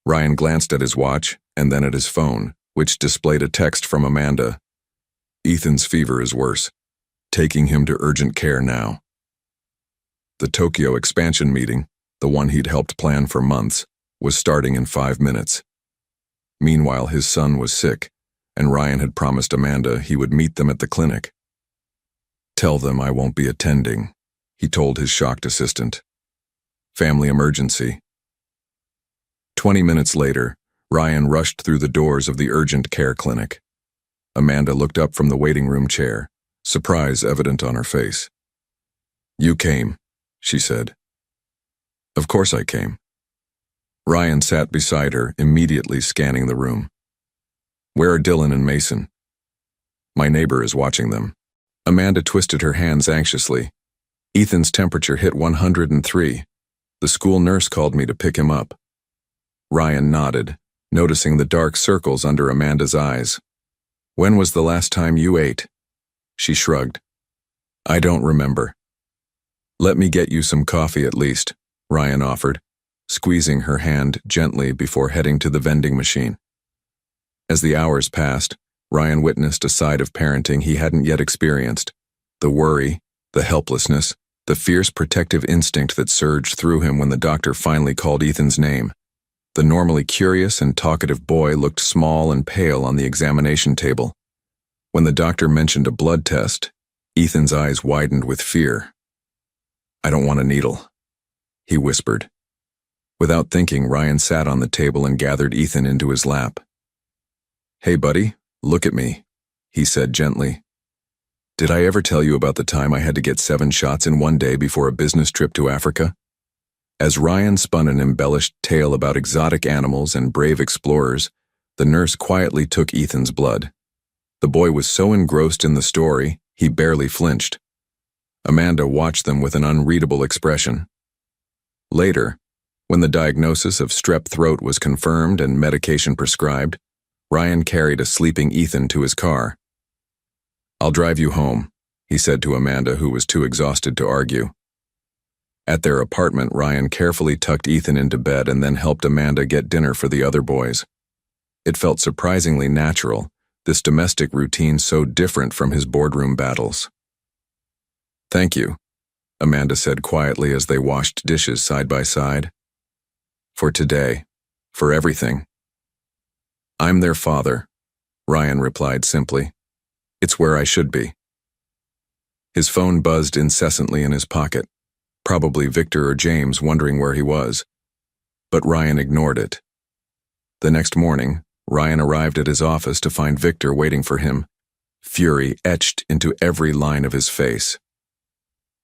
Ryan glanced at his watch and then at his phone, which displayed a text from Amanda. Ethan's fever is worse. Taking him to urgent care now. The Tokyo expansion meeting, the one he'd helped plan for months, was starting in 5 minutes. Meanwhile, his son was sick, and Ryan had promised Amanda he would meet them at the clinic. Tell them I won't be attending, he told his shocked assistant. Family emergency. 20 minutes later, Ryan rushed through the doors of the urgent care clinic. Amanda looked up from the waiting room chair, surprise evident on her face. You came, she said. Of course I came. Ryan sat beside her, immediately scanning the room. Where are Dylan and Mason? My neighbor is watching them. Amanda twisted her hands anxiously. Ethan's temperature hit 103. The school nurse called me to pick him up. Ryan nodded, noticing the dark circles under Amanda's eyes. When was the last time you ate? She shrugged. I don't remember. Let me get you some coffee at least, Ryan offered, squeezing her hand gently before heading to the vending machine. As the hours passed, Ryan witnessed a side of parenting he hadn't yet experienced. The worry, the helplessness, the fierce protective instinct that surged through him when the doctor finally called Ethan's name. The normally curious and talkative boy looked small and pale on the examination table. When the doctor mentioned a blood test, Ethan's eyes widened with fear. I don't want a needle, he whispered. Without thinking, Ryan sat on the table and gathered Ethan into his lap. Hey buddy, look at me, he said gently. Did I ever tell you about the time I had to get 7 shots in one day before a business trip to Africa? As Ryan spun an embellished tale about exotic animals and brave explorers, the nurse quietly took Ethan's blood. The boy was so engrossed in the story, he barely flinched. Amanda watched them with an unreadable expression. Later, when the diagnosis of strep throat was confirmed and medication prescribed, Ryan carried a sleeping Ethan to his car. I'll drive you home, he said to Amanda, who was too exhausted to argue. At their apartment, Ryan carefully tucked Ethan into bed and then helped Amanda get dinner for the other boys. It felt surprisingly natural, this domestic routine so different from his boardroom battles. Thank you, Amanda said quietly as they washed dishes side by side. For today, for everything. I'm their father, Ryan replied simply. It's where I should be. His phone buzzed incessantly in his pocket, probably Victor or James wondering where he was. But Ryan ignored it. The next morning, Ryan arrived at his office to find Victor waiting for him, fury etched into every line of his face.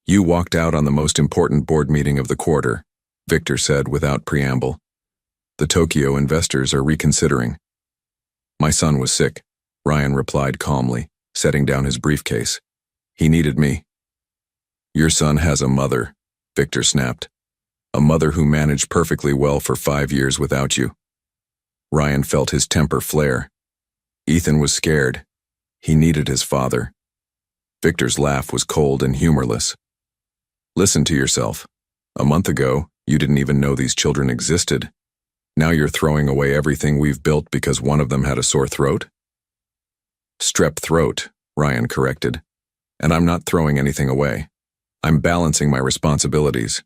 You walked out on the most important board meeting of the quarter, Victor said without preamble. The Tokyo investors are reconsidering. My son was sick, Ryan replied calmly, setting down his briefcase. He needed me. Your son has a mother, Victor snapped. A mother who managed perfectly well for 5 years without you. Ryan felt his temper flare. Ethan was scared. He needed his father. Victor's laugh was cold and humorless. Listen to yourself. A month ago, you didn't even know these children existed. Now you're throwing away everything we've built because one of them had a sore throat? Strep throat, Ryan corrected. And I'm not throwing anything away. I'm balancing my responsibilities.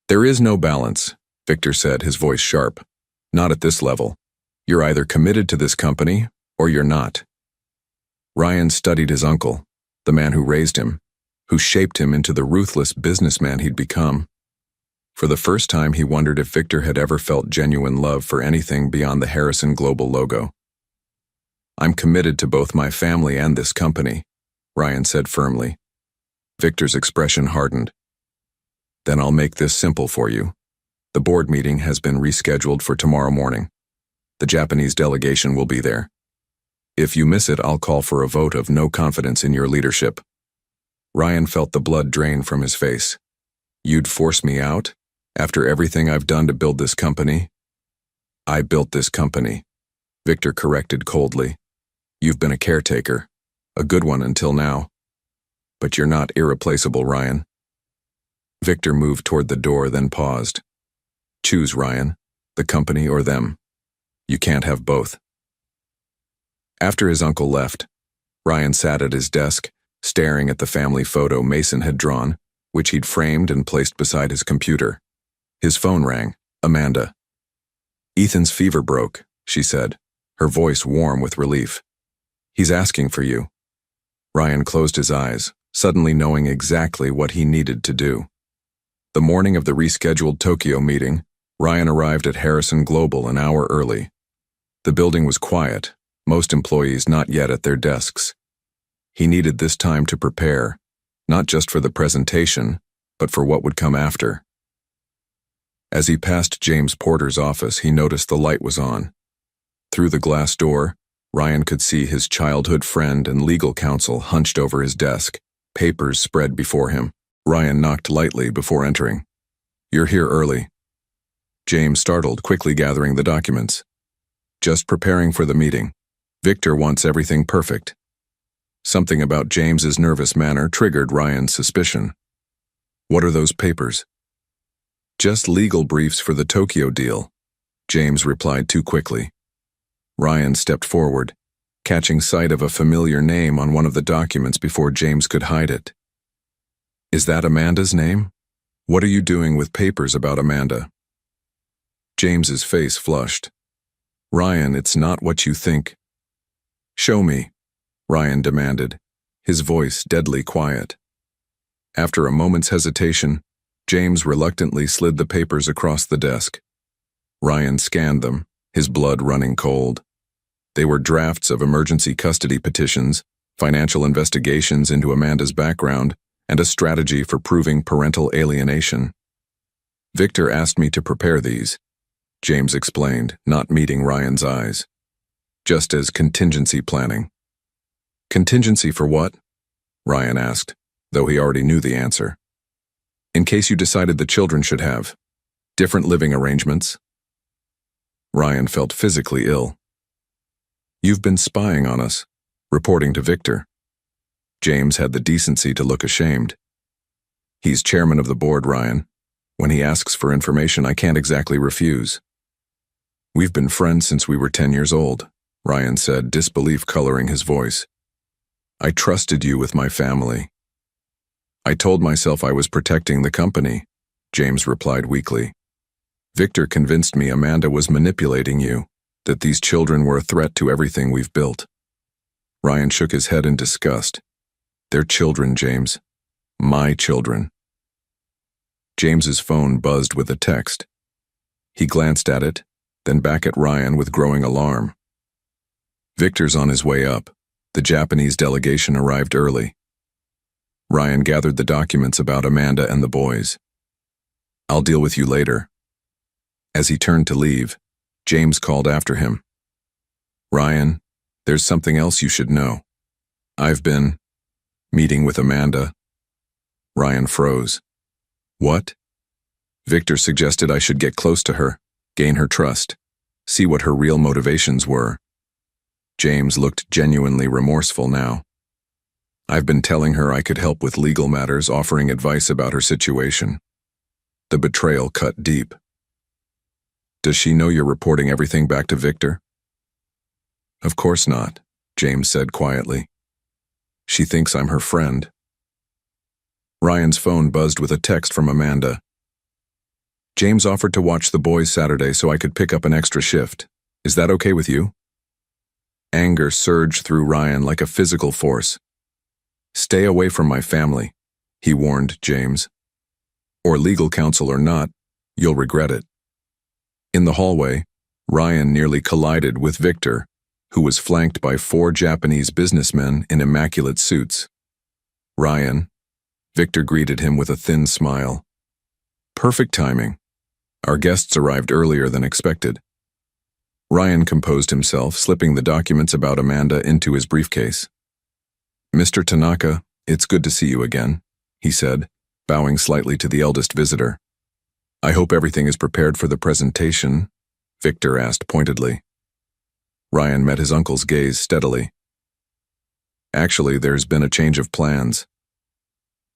There is no balance, Victor said, his voice sharp. Not at this level. You're either committed to this company or you're not. Ryan studied his uncle, the man who raised him, who shaped him into the ruthless businessman he'd become. For the first time, he wondered if Victor had ever felt genuine love for anything beyond the Harrison Global logo. I'm committed to both my family and this company, Ryan said firmly. Victor's expression hardened. Then I'll make this simple for you. The board meeting has been rescheduled for tomorrow morning. The Japanese delegation will be there. If you miss it, I'll call for a vote of no confidence in your leadership. Ryan felt the blood drain from his face. You'd force me out? After everything I've done to build this company? I built this company, Victor corrected coldly. You've been a caretaker. A good one until now. But you're not irreplaceable, Ryan. Victor moved toward the door, then paused. Choose, Ryan. The company or them. You can't have both. After his uncle left, Ryan sat at his desk, staring at the family photo Mason had drawn, which he'd framed and placed beside his computer. His phone rang. Amanda. Ethan's fever broke, she said, her voice warm with relief. He's asking for you. Ryan closed his eyes, suddenly knowing exactly what he needed to do. The morning of the rescheduled Tokyo meeting, Ryan arrived at Harrison Global an hour early. The building was quiet, most employees not yet at their desks. He needed this time to prepare, not just for the presentation, but for what would come after. As he passed James Porter's office, he noticed the light was on. Through the glass door, Ryan could see his childhood friend and legal counsel hunched over his desk, papers spread before him. Ryan knocked lightly before entering. You're here early. James startled, quickly gathering the documents. Just preparing for the meeting. Victor wants everything perfect. Something about James's nervous manner triggered Ryan's suspicion. What are those papers? Just legal briefs for the Tokyo deal, James replied too quickly. Ryan stepped forward, catching sight of a familiar name on one of the documents before James could hide it. Is that Amanda's name? What are you doing with papers about Amanda? James's face flushed. Ryan, it's not what you think. Show me, Ryan demanded, his voice deadly quiet. After a moment's hesitation, James reluctantly slid the papers across the desk. Ryan scanned them, his blood running cold. They were drafts of emergency custody petitions, financial investigations into Amanda's background, and a strategy for proving parental alienation. Victor asked me to prepare these, James explained, not meeting Ryan's eyes. Just as contingency planning. Contingency for what? Ryan asked, though he already knew the answer. In case you decided the children should have different living arrangements. Ryan felt physically ill. You've been spying on us, reporting to Victor. James had the decency to look ashamed. He's chairman of the board, Ryan. When he asks for information, I can't exactly refuse. We've been friends since we were 10 years old, Ryan said, disbelief coloring his voice. I trusted you with my family. I told myself I was protecting the company, James replied weakly. Victor convinced me Amanda was manipulating you, that these children were a threat to everything we've built. Ryan shook his head in disgust. They're children, James. My children. James's phone buzzed with a text. He glanced at it, then back at Ryan with growing alarm. Victor's on his way up. The Japanese delegation arrived early. Ryan gathered the documents about Amanda and the boys. I'll deal with you later. As he turned to leave, James called after him. Ryan, there's something else you should know. I've been meeting with Amanda. Ryan froze. What? Victor suggested I should get close to her, gain her trust, see what her real motivations were. James looked genuinely remorseful now. I've been telling her I could help with legal matters, offering advice about her situation. The betrayal cut deep. Does she know you're reporting everything back to Victor? Of course not, James said quietly. She thinks I'm her friend. Ryan's phone buzzed with a text from Amanda. James offered to watch the boys Saturday so I could pick up an extra shift. Is that okay with you? Anger surged through Ryan like a physical force. Stay away from my family, he warned James. Or legal counsel or not, you'll regret it. In the hallway, Ryan nearly collided with Victor, who was flanked by 4 Japanese businessmen in immaculate suits. Ryan, Victor greeted him with a thin smile. Perfect timing. Our guests arrived earlier than expected. Ryan composed himself, slipping the documents about Amanda into his briefcase. Mr. Tanaka, it's good to see you again, he said, bowing slightly to the eldest visitor. I hope everything is prepared for the presentation, Victor asked pointedly. Ryan met his uncle's gaze steadily. Actually, there's been a change of plans.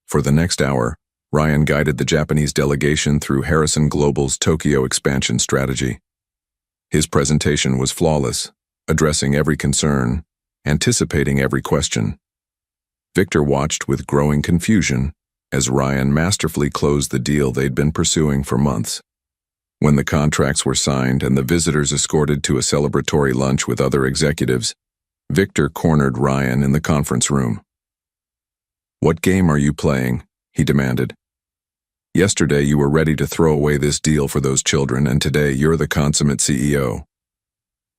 For the next hour, Ryan guided the Japanese delegation through Harrison Global's Tokyo expansion strategy. His presentation was flawless, addressing every concern, anticipating every question. Victor watched with growing confusion as Ryan masterfully closed the deal they'd been pursuing for months. When the contracts were signed and the visitors escorted to a celebratory lunch with other executives, Victor cornered Ryan in the conference room. "What game are you playing?" he demanded. "Yesterday you were ready to throw away this deal for those children, and today you're the consummate CEO."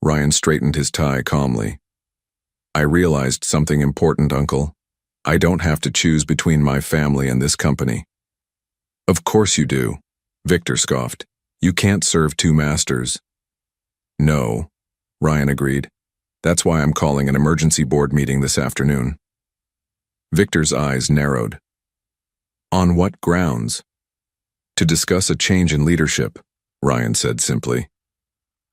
Ryan straightened his tie calmly. "I realized something important, Uncle. I don't have to choose between my family and this company." "Of course you do," Victor scoffed. "You can't serve two masters." "No," Ryan agreed. "That's why I'm calling an emergency board meeting this afternoon." Victor's eyes narrowed. "On what grounds?" "To discuss a change in leadership," Ryan said simply.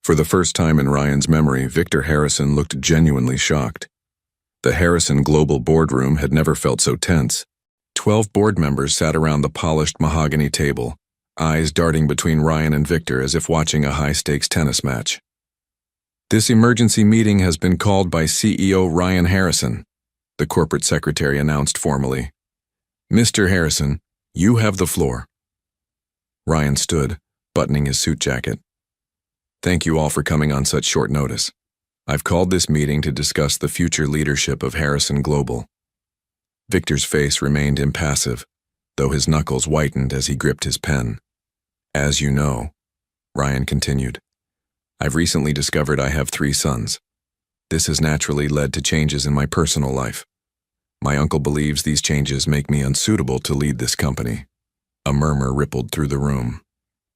For the first time in Ryan's memory, Victor Harrison looked genuinely shocked. The Harrison Global boardroom had never felt so tense. 12 board members sat around the polished mahogany table, eyes darting between Ryan and Victor as if watching a high-stakes tennis match. "This emergency meeting has been called by CEO Ryan Harrison," the corporate secretary announced formally. "Mr. Harrison, you have the floor." Ryan stood, buttoning his suit jacket. "Thank you all for coming on such short notice. I've called this meeting to discuss the future leadership of Harrison Global." Victor's face remained impassive, though his knuckles whitened as he gripped his pen. "As you know," Ryan continued, "I've recently discovered I have 3 sons. This has naturally led to changes in my personal life. My uncle believes these changes make me unsuitable to lead this company." A murmur rippled through the room.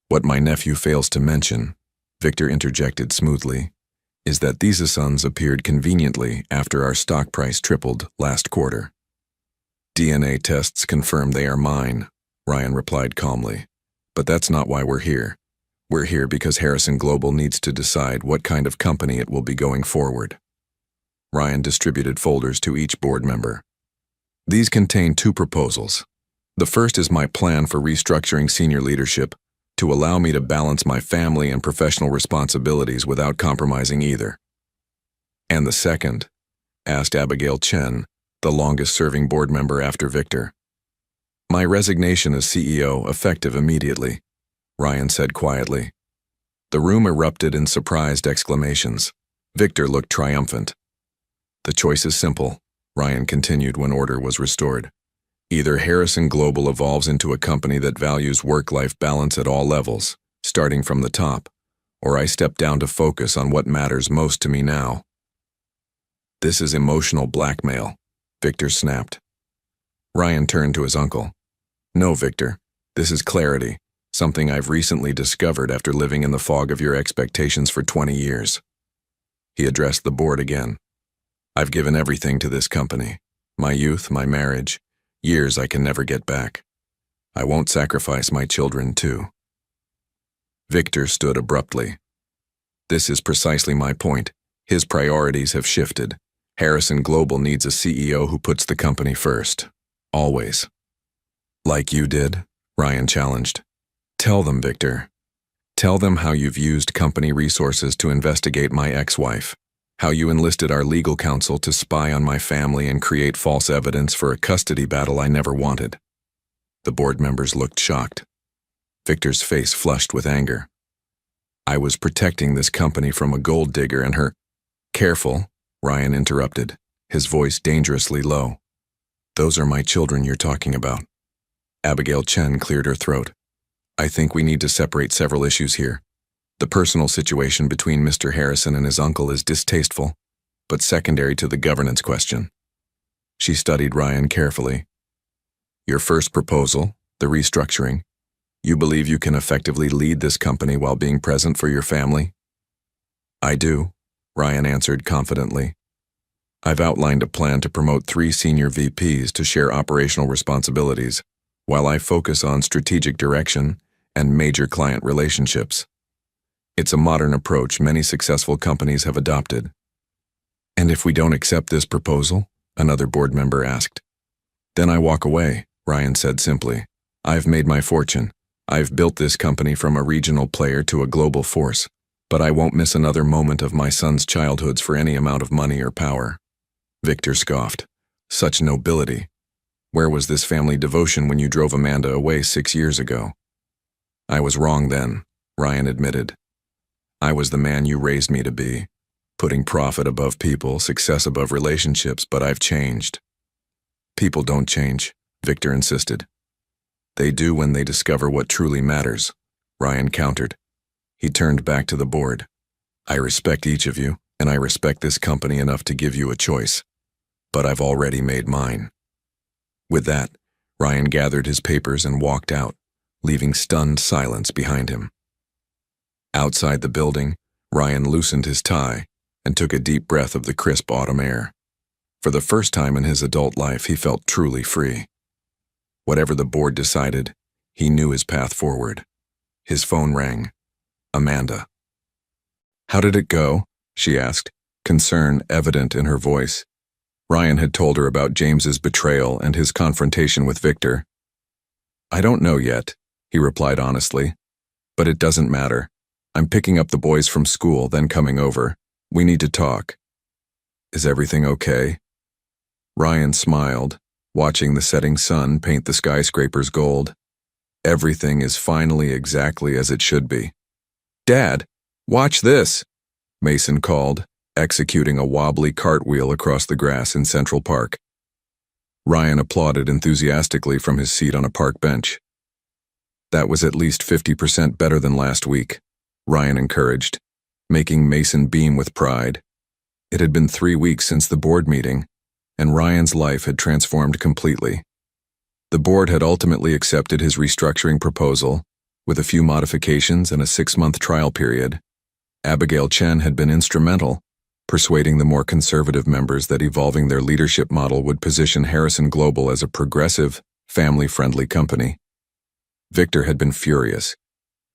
"What my nephew fails to mention," Victor interjected smoothly, "is that these sons appeared conveniently after our stock price tripled last quarter." "DNA tests confirm they are mine," Ryan replied calmly. "But that's not why we're here. We're here because Harrison Global needs to decide what kind of company it will be going forward." Ryan distributed folders to each board member. "These contain 2 proposals. The first is my plan for restructuring senior leadership to allow me to balance my family and professional responsibilities without compromising either." "And the second?" asked Abigail Chen, the longest-serving board member after Victor. "My resignation as CEO effective immediately," Ryan said quietly. The room erupted in surprised exclamations. Victor looked triumphant. "The choice is simple," Ryan continued when order was restored. "Either Harrison Global evolves into a company that values work-life balance at all levels, starting from the top, or I step down to focus on what matters most to me now." "This is emotional blackmail," Victor snapped. Ryan turned to his uncle. "No, Victor, this is clarity, something I've recently discovered after living in the fog of your expectations for 20 years. He addressed the board again. "I've given everything to this company. My youth, my marriage, years I can never get back. I won't sacrifice my children, too." Victor stood abruptly. "This is precisely my point. His priorities have shifted. Harrison Global needs a CEO who puts the company first. Always." "Like you did?" Ryan challenged. "Tell them, Victor. Tell them how you've used company resources to investigate my ex-wife, how you enlisted our legal counsel to spy on my family and create false evidence for a custody battle I never wanted." The board members looked shocked. Victor's face flushed with anger. "I was protecting this company from a gold digger and her—" "Careful," Ryan interrupted, his voice dangerously low. "Those are my children you're talking about." Abigail Chen cleared her throat. "I think we need to separate several issues here. The personal situation between Mr. Harrison and his uncle is distasteful, but secondary to the governance question." She studied Ryan carefully. "Your first proposal, the restructuring, you believe you can effectively lead this company while being present for your family?" "I do," Ryan answered confidently. "I've outlined a plan to promote 3 senior VPs to share operational responsibilities, while I focus on strategic direction and major client relationships. It's a modern approach many successful companies have adopted." "And if we don't accept this proposal?" another board member asked. "Then I walk away," Ryan said simply. I've made my fortune. I've built this company from a regional player to a global force, but I won't miss another moment of my son's childhoods for any amount of money or power. Victor scoffed. Such nobility. Where was this family devotion when you drove Amanda away 6 years ago? I was wrong then, Ryan admitted. I was the man you raised me to be, putting profit above people, success above relationships, but I've changed. People don't change, Victor insisted. They do when they discover what truly matters, Ryan countered. He turned back to the board. I respect each of you, and I respect this company enough to give you a choice. But I've already made mine. With that, Ryan gathered his papers and walked out, leaving stunned silence behind him. Outside the building, Ryan loosened his tie and took a deep breath of the crisp autumn air. For the first time in his adult life, he felt truly free. Whatever the board decided, he knew his path forward. His phone rang. Amanda. How did it go? She asked, concern evident in her voice. Ryan had told her about James's betrayal and his confrontation with Victor. I don't know yet, he replied honestly. But it doesn't matter. I'm picking up the boys from school, then coming over. We need to talk. Is everything okay? Ryan smiled, watching the setting sun paint the skyscrapers gold. Everything is finally exactly as it should be. Dad, watch this, Mason called, executing a wobbly cartwheel across the grass in Central Park. Ryan applauded enthusiastically from his seat on a park bench. That was at least 50% better than last week, Ryan encouraged, making Mason beam with pride. It had been 3 weeks since the board meeting, and Ryan's life had transformed completely. The board had ultimately accepted his restructuring proposal, with a few modifications and a 6-month trial period. Abigail Chen had been instrumental, persuading the more conservative members that evolving their leadership model would position Harrison Global as a progressive, family-friendly company. Victor had been furious.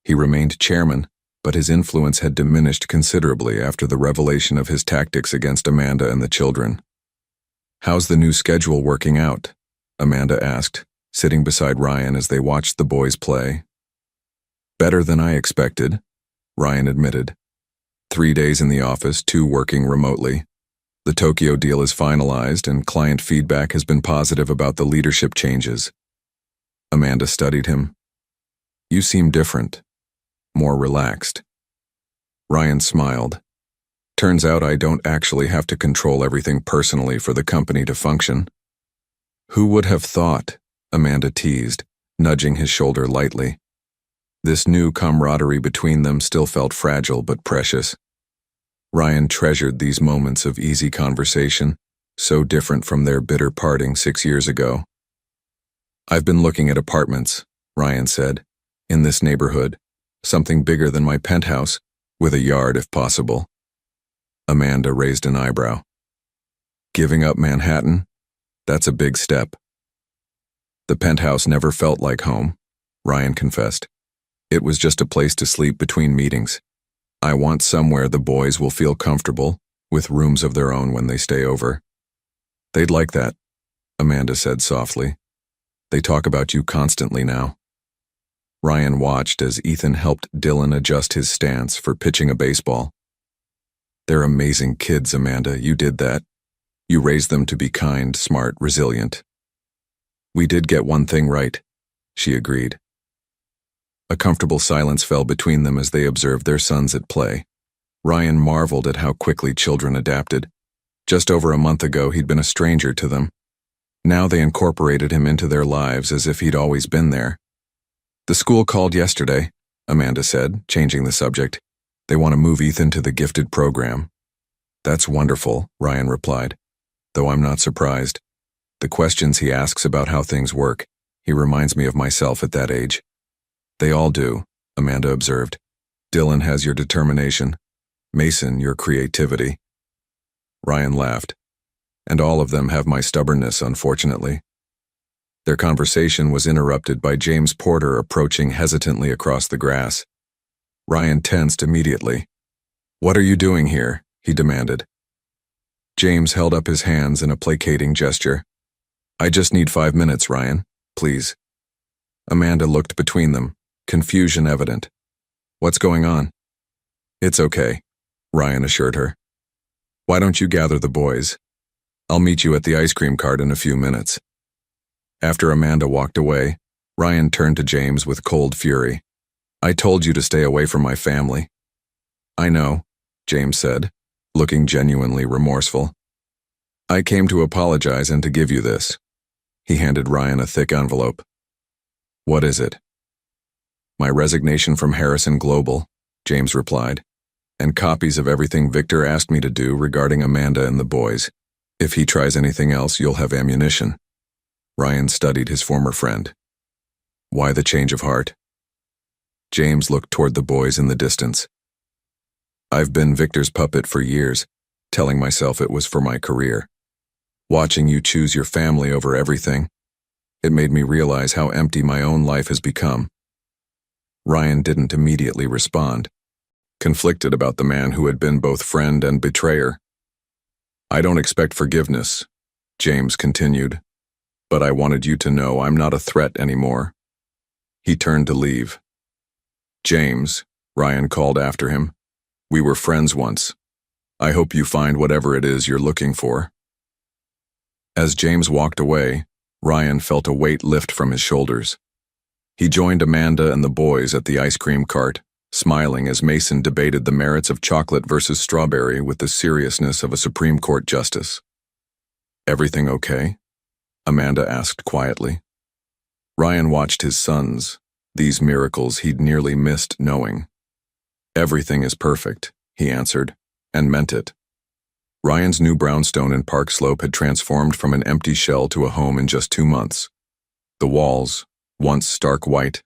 He remained chairman, but his influence had diminished considerably after the revelation of his tactics against Amanda and the children. How's the new schedule working out? Amanda asked, sitting beside Ryan as they watched the boys play. Better than I expected, Ryan admitted. 3 days in the office, 2 working remotely. The Tokyo deal is finalized and client feedback has been positive about the leadership changes. Amanda studied him. You seem different, more relaxed. Ryan smiled. Turns out I don't actually have to control everything personally for the company to function. Who would have thought? Amanda teased, nudging his shoulder lightly. This new camaraderie between them still felt fragile but precious. Ryan treasured these moments of easy conversation, so different from their bitter parting 6 years ago. I've been looking at apartments, Ryan said, in this neighborhood, something bigger than my penthouse, with a yard if possible. Amanda raised an eyebrow. Giving up Manhattan? That's a big step. The penthouse never felt like home, Ryan confessed. It was just a place to sleep between meetings. I want somewhere the boys will feel comfortable, with rooms of their own when they stay over. They'd like that, Amanda said softly. They talk about you constantly now. Ryan watched as Ethan helped Dylan adjust his stance for pitching a baseball. They're amazing kids, Amanda. You did that. You raised them to be kind, smart, resilient. We did get one thing right, she agreed. A comfortable silence fell between them as they observed their sons at play. Ryan marveled at how quickly children adapted. Just over a month ago, he'd been a stranger to them. Now they incorporated him into their lives as if he'd always been there. The school called yesterday, Amanda said, changing the subject. They want to move Ethan to the gifted program. That's wonderful, Ryan replied, though I'm not surprised. The questions he asks about how things work, he reminds me of myself at that age. They all do, Amanda observed. Dylan has your determination. Mason, your creativity. Ryan laughed. And all of them have my stubbornness, unfortunately. Their conversation was interrupted by James Porter approaching hesitantly across the grass. Ryan tensed immediately. What are you doing here? He demanded. James held up his hands in a placating gesture. I just need 5 minutes, Ryan. please." Amanda looked between them, confusion evident. "What's going on?" "It's okay," Ryan assured her. "Why don't you gather the boys? I'll meet you at the ice cream cart in a few minutes." After Amanda walked away, Ryan turned to James with cold fury. "I told you to stay away from my family." "I know," James said, looking genuinely remorseful. "I came to apologize and to give you this." He handed Ryan a thick envelope. "What is it?" "My resignation from Harrison Global," James replied, "and copies of everything Victor asked me to do regarding Amanda and the boys. If he tries anything else, you'll have ammunition." Ryan studied his former friend. "Why the change of heart?" James looked toward the boys in the distance. "I've been Victor's puppet for years, telling myself it was for my career. Watching you choose your family over everything, it made me realize how empty my own life has become." Ryan didn't immediately respond, conflicted about the man who had been both friend and betrayer. "I don't expect forgiveness," James continued, "but I wanted you to know I'm not a threat anymore." He turned to leave. "James," Ryan called after him, "we were friends once. I hope you find whatever it is you're looking for." As James walked away, Ryan felt a weight lift from his shoulders. He joined Amanda and the boys at the ice cream cart, smiling as Mason debated the merits of chocolate versus strawberry with the seriousness of a Supreme Court justice. "Everything okay?" Amanda asked quietly. Ryan watched his sons, these miracles he'd nearly missed knowing. "Everything is perfect," he answered, and meant it. Ryan's new brownstone in Park Slope had transformed from an empty shell to a home in just 2 months. The walls, once stark white,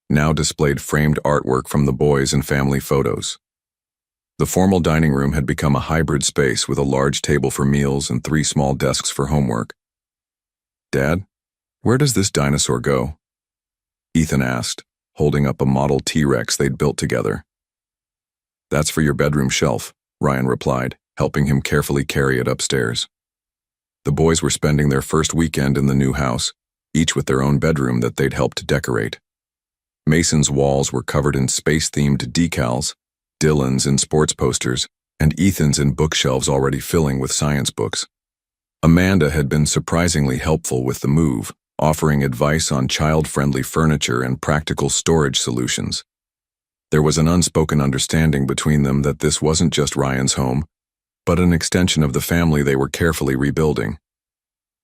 now displayed framed artwork from the boys and family photos. The formal dining room had become a hybrid space with a large table for meals and 3 small desks for homework. "Dad, where does this dinosaur go?" Ethan asked, holding up a model T-Rex they'd built together. "That's for your bedroom shelf," Ryan replied, helping him carefully carry it upstairs. The boys were spending their first weekend in the new house, each with their own bedroom that they'd helped decorate. Mason's walls were covered in space-themed decals, Dylan's in sports posters, and Ethan's in bookshelves already filling with science books. Amanda had been surprisingly helpful with the move, offering advice on child-friendly furniture and practical storage solutions. There was an unspoken understanding between them that this wasn't just Ryan's home, but an extension of the family they were carefully rebuilding.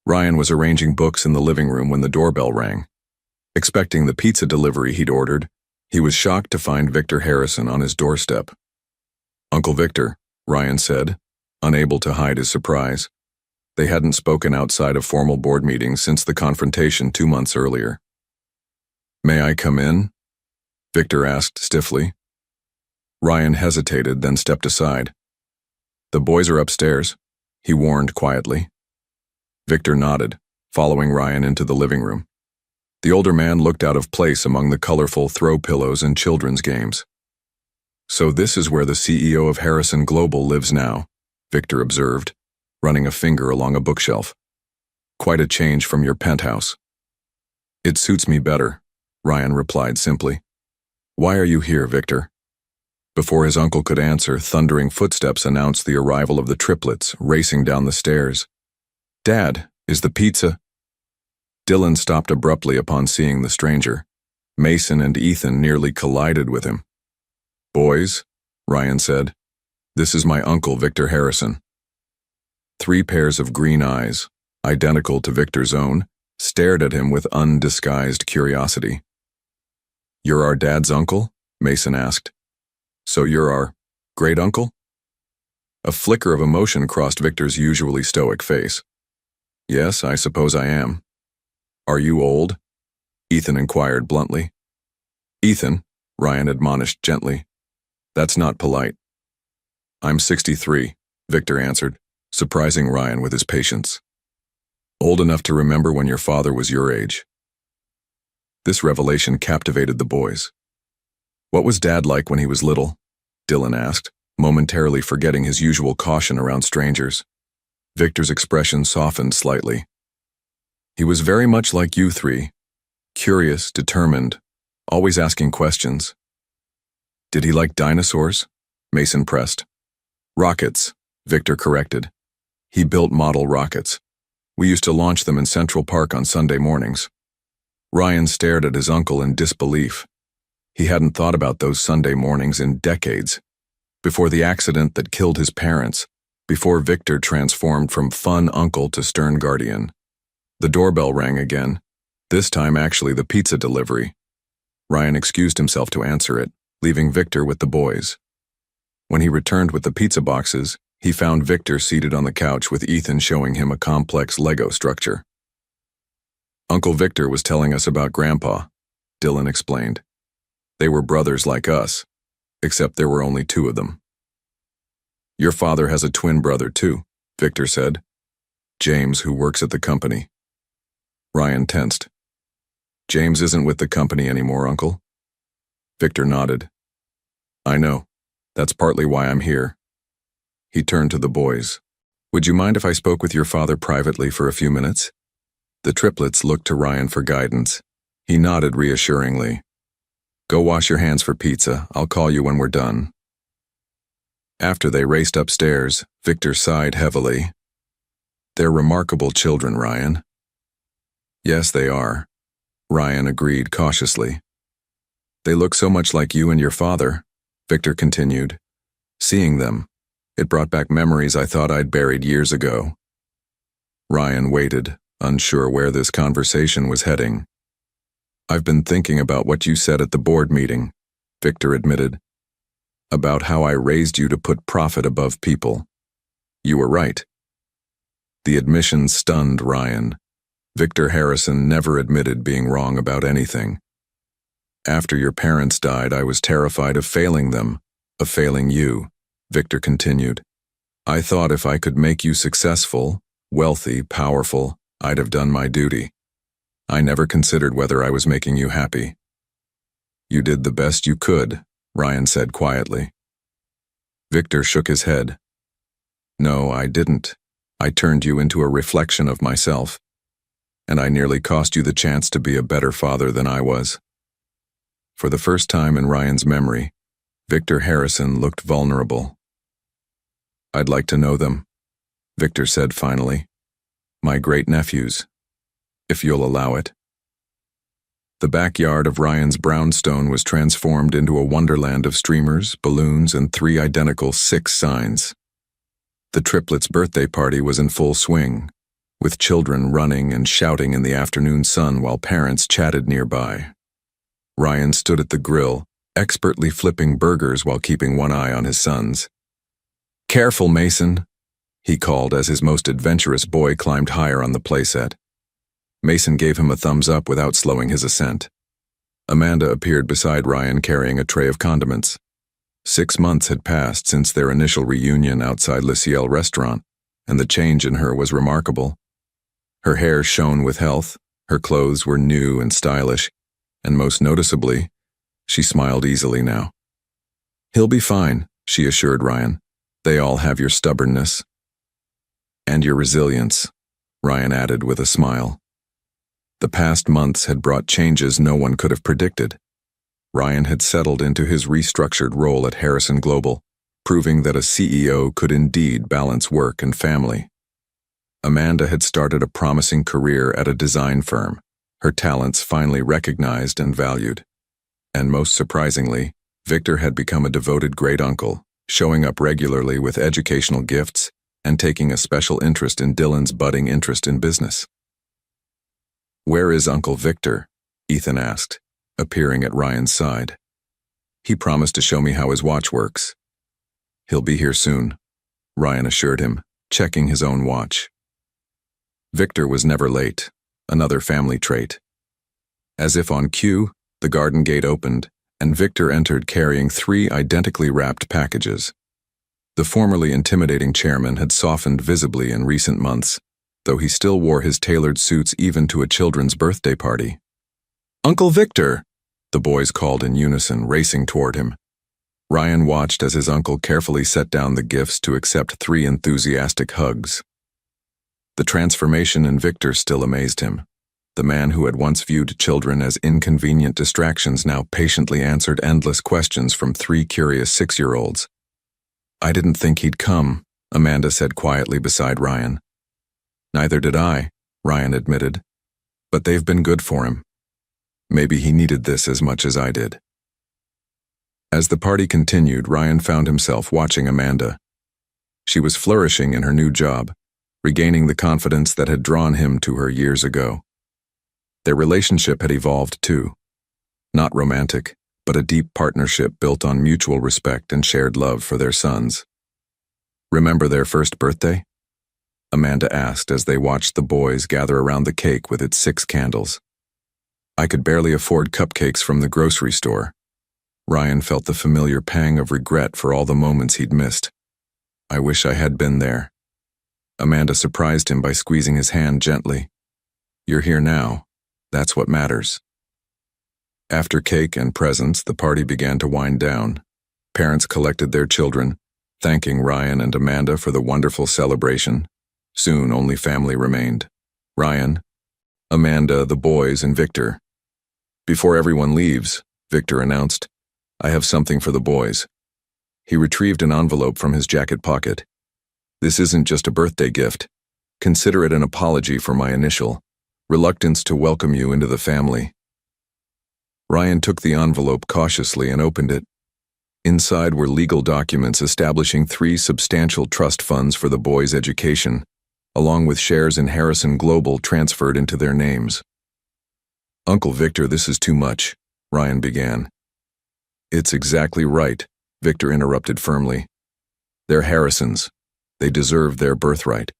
Ryan was arranging books in the living room when the doorbell rang. Expecting the pizza delivery he'd ordered, he was shocked to find Victor Harrison on his doorstep. "Uncle Victor," Ryan said, unable to hide his surprise. They hadn't spoken outside of formal board meetings since the confrontation 2 months earlier. "May I come in?" Victor asked stiffly. Ryan hesitated, then stepped aside. "The boys are upstairs," he warned quietly. Victor nodded, following Ryan into the living room. The older man looked out of place among the colorful throw pillows and children's games. "So this is where the CEO of Harrison Global lives now," Victor observed, running a finger along a bookshelf. "Quite a change from your penthouse." "It suits me better," Ryan replied simply. "Why are you here, Victor?" Before his uncle could answer, thundering footsteps announced the arrival of the triplets, racing down the stairs. "Dad, is the pizza—" Dylan stopped abruptly upon seeing the stranger. Mason and Ethan nearly collided with him. "Boys," Ryan said, "this is my uncle, Victor Harrison." 3 pairs of green eyes, identical to Victor's own, stared at him with undisguised curiosity. "You're our dad's uncle?" Mason asked. "So you're our great-uncle?" A flicker of emotion crossed Victor's usually stoic face. "Yes, I suppose I am." "Are you old?" Ethan inquired bluntly. "Ethan," Ryan admonished gently, "that's not polite." "I'm 63, Victor answered, surprising Ryan with his patience. "Old enough to remember when your father was your age." This revelation captivated the boys. "What was Dad like when he was little?" Dylan asked, momentarily forgetting his usual caution around strangers. Victor's expression softened slightly. "He was very much like you 3, curious, determined, always asking questions. Did he like dinosaurs? Mason pressed. Rockets, Victor corrected. He built model rockets. We used to launch them in Central Park on Sunday mornings. Ryan stared at his uncle in disbelief. He hadn't thought about those Sunday mornings in decades. Before the accident that killed his parents, before Victor transformed from fun uncle to stern guardian. The doorbell rang again, this time actually the pizza delivery. Ryan excused himself to answer it, leaving Victor with the boys. When he returned with the pizza boxes, he found Victor seated on the couch with Ethan showing him a complex Lego structure. Uncle Victor was telling us about Grandpa, Dylan explained. They were brothers like us, except there were only two of them. Your father has a twin brother too, Victor said. James, who works at the company. Ryan tensed. James isn't with the company anymore, Uncle. Victor nodded. I know. That's partly why I'm here. He turned to the boys. Would you mind if I spoke with your father privately for a few minutes? The triplets looked to Ryan for guidance. He nodded reassuringly. Go wash your hands for pizza. I'll call you when we're done. After they raced upstairs, Victor sighed heavily. They're remarkable children, Ryan. Yes, they are, Ryan agreed cautiously. They look so much like you and your father, Victor continued. Seeing them, it brought back memories I thought I'd buried years ago. Ryan waited, unsure where this conversation was heading. I've been thinking about what you said at the board meeting, Victor admitted. About how I raised you to put profit above people. You were right. The admission stunned Ryan. Victor Harrison never admitted being wrong about anything. After your parents died, I was terrified of failing them, of failing you, Victor continued. I thought if I could make you successful, wealthy, powerful, I'd have done my duty. I never considered whether I was making you happy. You did the best you could, Ryan said quietly. Victor shook his head. No, I didn't. I turned you into a reflection of myself. And I nearly cost you the chance to be a better father than I was. For the first time in Ryan's memory, Victor Harrison looked vulnerable. I'd like to know them, Victor said finally. My great-nephews, if you'll allow it. The backyard of Ryan's brownstone was transformed into a wonderland of streamers, balloons, and 3 identical 6 signs. The triplets' birthday party was in full swing, with children running and shouting in the afternoon sun while parents chatted nearby. Ryan stood at the grill, expertly flipping burgers while keeping one eye on his sons. Careful, Mason, he called as his most adventurous boy climbed higher on the playset. Mason gave him a thumbs up without slowing his ascent. Amanda appeared beside Ryan carrying a tray of condiments. 6 months had passed since their initial reunion outside Le Ciel restaurant, and the change in her was remarkable. Her hair shone with health, her clothes were new and stylish, and most noticeably, she smiled easily now. He'll be fine, she assured Ryan. They all have your stubbornness. And your resilience, Ryan added with a smile. The past months had brought changes no one could have predicted. Ryan had settled into his restructured role at Harrison Global, proving that a CEO could indeed balance work and family. Amanda had started a promising career at a design firm, her talents finally recognized and valued. And most surprisingly, Victor had become a devoted great-uncle, showing up regularly with educational gifts and taking a special interest in Dylan's budding interest in business. Where is Uncle Victor? Ethan asked, appearing at Ryan's side. He promised to show me how his watch works. He'll be here soon, Ryan assured him, checking his own watch. Victor was never late, another family trait. As if on cue, the garden gate opened, and Victor entered carrying 3 identically wrapped packages. The formerly intimidating chairman had softened visibly in recent months, though he still wore his tailored suits even to a children's birthday party. Uncle Victor, the boys called in unison, racing toward him. Ryan watched as his uncle carefully set down the gifts to accept 3 enthusiastic hugs. The transformation in Victor still amazed him. The man who had once viewed children as inconvenient distractions now patiently answered endless questions from 3 curious 6-year-olds. "I didn't think he'd come," Amanda said quietly beside Ryan. "Neither did I," Ryan admitted. "But they've been good for him. Maybe he needed this as much as I did." As the party continued, Ryan found himself watching Amanda. She was flourishing in her new job, regaining the confidence that had drawn him to her years ago. Their relationship had evolved too. Not romantic, but a deep partnership built on mutual respect and shared love for their sons. "Remember their first birthday?" Amanda asked as they watched the boys gather around the cake with its 6 candles. "I could barely afford cupcakes from the grocery store." Ryan felt the familiar pang of regret for all the moments he'd missed. "I wish I had been there." Amanda surprised him by squeezing his hand gently. "You're here now. That's what matters." After cake and presents, the party began to wind down. Parents collected their children, thanking Ryan and Amanda for the wonderful celebration. Soon, only family remained. Ryan, Amanda, the boys, and Victor. "Before everyone leaves," Victor announced, "I have something for the boys." He retrieved an envelope from his jacket pocket. "This isn't just a birthday gift. Consider it an apology for my initial reluctance to welcome you into the family." Ryan took the envelope cautiously and opened it. Inside were legal documents establishing 3 substantial trust funds for the boys' education, along with shares in Harrison Global transferred into their names. "Uncle Victor, this is too much," Ryan began. "It's exactly right," Victor interrupted firmly. "They're Harrisons. They deserve their birthright."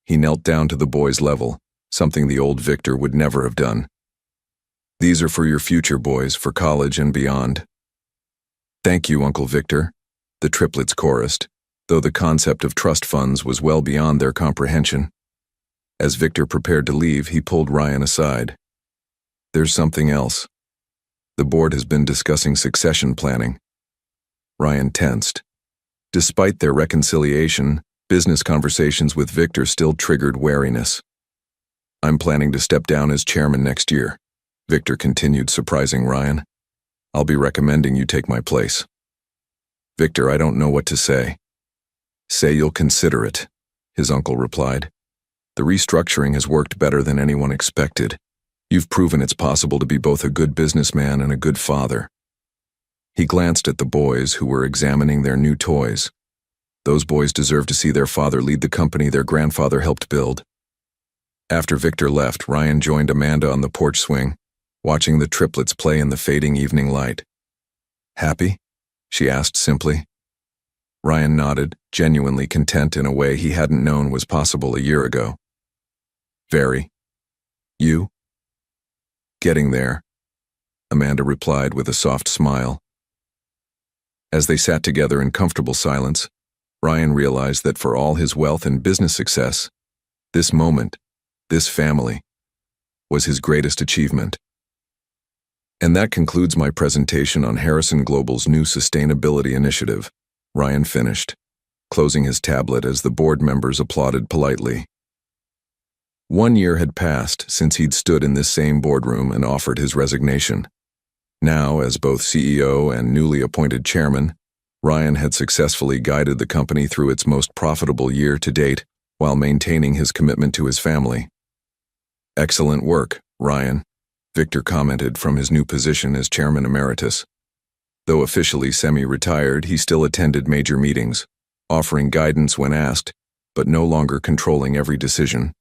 He knelt down to the boys' level, something the old Victor would never have done. "These are for your future, boys, for college and beyond." "Thank you, Uncle Victor," the triplets chorused, though the concept of trust funds was well beyond their comprehension. As Victor prepared to leave, he pulled Ryan aside. "There's something else. The board has been discussing succession planning." Ryan tensed. Despite their reconciliation, business conversations with Victor still triggered wariness. "I'm planning to step down as chairman next year," Victor continued, surprising Ryan. "I'll be recommending you take my place." "Victor, I don't know what to say." "Say you'll consider it," his uncle replied. "The restructuring has worked better than anyone expected. You've proven it's possible to be both a good businessman and a good father." He glanced at the boys who were examining their new toys. Those boys deserve to see their father lead the company their grandfather helped build. After Victor left, Ryan joined Amanda on the porch swing, watching the triplets play in the fading evening light. "Happy?" she asked simply. Ryan nodded, genuinely content in a way he hadn't known was possible a year ago. "Very. You?" "Getting there," Amanda replied with a soft smile. As they sat together in comfortable silence, Ryan realized that for all his wealth and business success, this moment, this family, was his greatest achievement. And that concludes my presentation on Harrison Global's new sustainability initiative, Ryan finished, closing his tablet as the board members applauded politely. 1 year had passed since he'd stood in this same boardroom and offered his resignation. Now, as both CEO and newly appointed chairman, Ryan had successfully guided the company through its most profitable year to date while maintaining his commitment to his family. "Excellent work, Ryan," Victor commented from his new position as chairman emeritus. Though officially semi-retired, he still attended major meetings, offering guidance when asked, but no longer controlling every decision.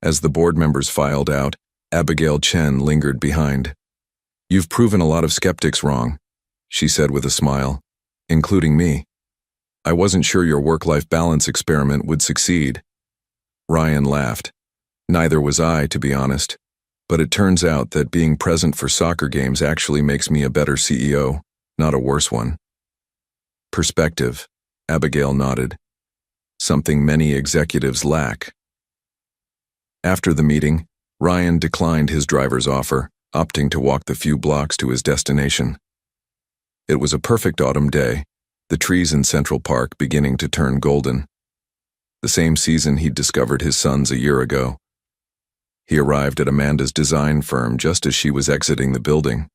As the board members filed out, Abigail Chen lingered behind. "You've proven a lot of skeptics wrong," she said with a smile, "including me. I wasn't sure your work-life balance experiment would succeed." Ryan laughed. "Neither was I, to be honest. But it turns out that being present for soccer games actually makes me a better CEO, not a worse one." "Perspective," Abigail nodded. "Something many executives lack." After the meeting, Ryan declined his driver's offer, opting to walk the few blocks to his destination. It was a perfect autumn day, the trees in Central Park beginning to turn golden. The same season he'd discovered his sons a year ago. He arrived at Amanda's design firm just as she was exiting the building.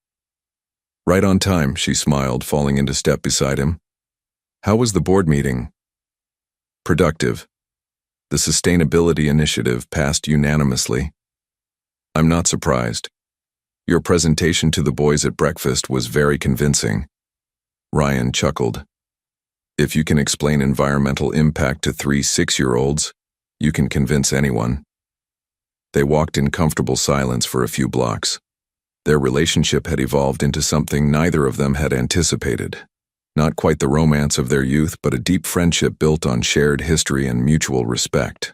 "Right on time," she smiled, falling into step beside him. "How was the board meeting?" "Productive. The sustainability initiative passed unanimously." "I'm not surprised. Your presentation to the boys at breakfast was very convincing." Ryan chuckled. "If you can explain environmental impact to 3 6-year-olds, you can convince anyone." They walked in comfortable silence for a few blocks. Their relationship had evolved into something neither of them had anticipated. Not quite the romance of their youth, but a deep friendship built on shared history and mutual respect.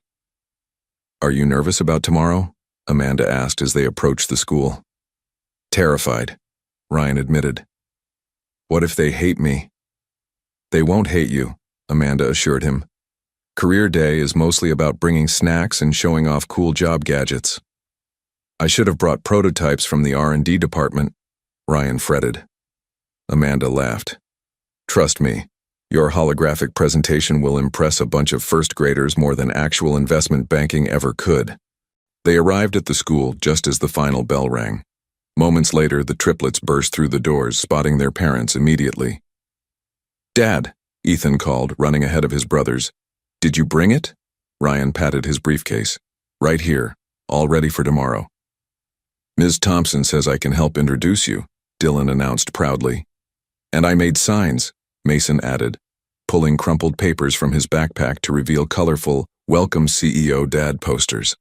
"Are you nervous about tomorrow?" Amanda asked as they approached the school. "Terrified," Ryan admitted. "What if they hate me?" "They won't hate you," Amanda assured him. "Career Day is mostly about bringing snacks and showing off cool job gadgets." "I should have brought prototypes from the R&D department," Ryan fretted. Amanda laughed. "Trust me, your holographic presentation will impress a bunch of first graders more than actual investment banking ever could." They arrived at the school just as the final bell rang. Moments later, the triplets burst through the doors, spotting their parents immediately. "Dad," Ethan called, running ahead of his brothers. "Did you bring it?" Ryan patted his briefcase. "Right here, all ready for tomorrow." "Ms. Thompson says I can help introduce you," Dylan announced proudly. "And I made signs," Mason added, pulling crumpled papers from his backpack to reveal colorful "Welcome CEO Dad" posters.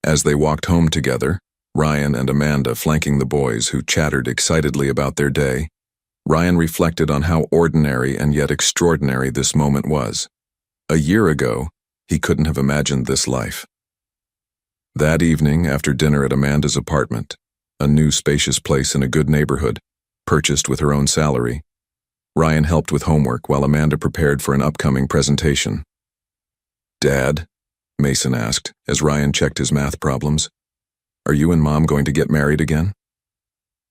As they walked home together, Ryan and Amanda flanking the boys who chattered excitedly about their day, Ryan reflected on how ordinary and yet extraordinary this moment was. A year ago, he couldn't have imagined this life. That evening, after dinner at Amanda's apartment, a new spacious place in a good neighborhood, purchased with her own salary, Ryan helped with homework while Amanda prepared for an upcoming presentation. "Dad?" Mason asked as Ryan checked his math problems. "Are you and Mom going to get married again?"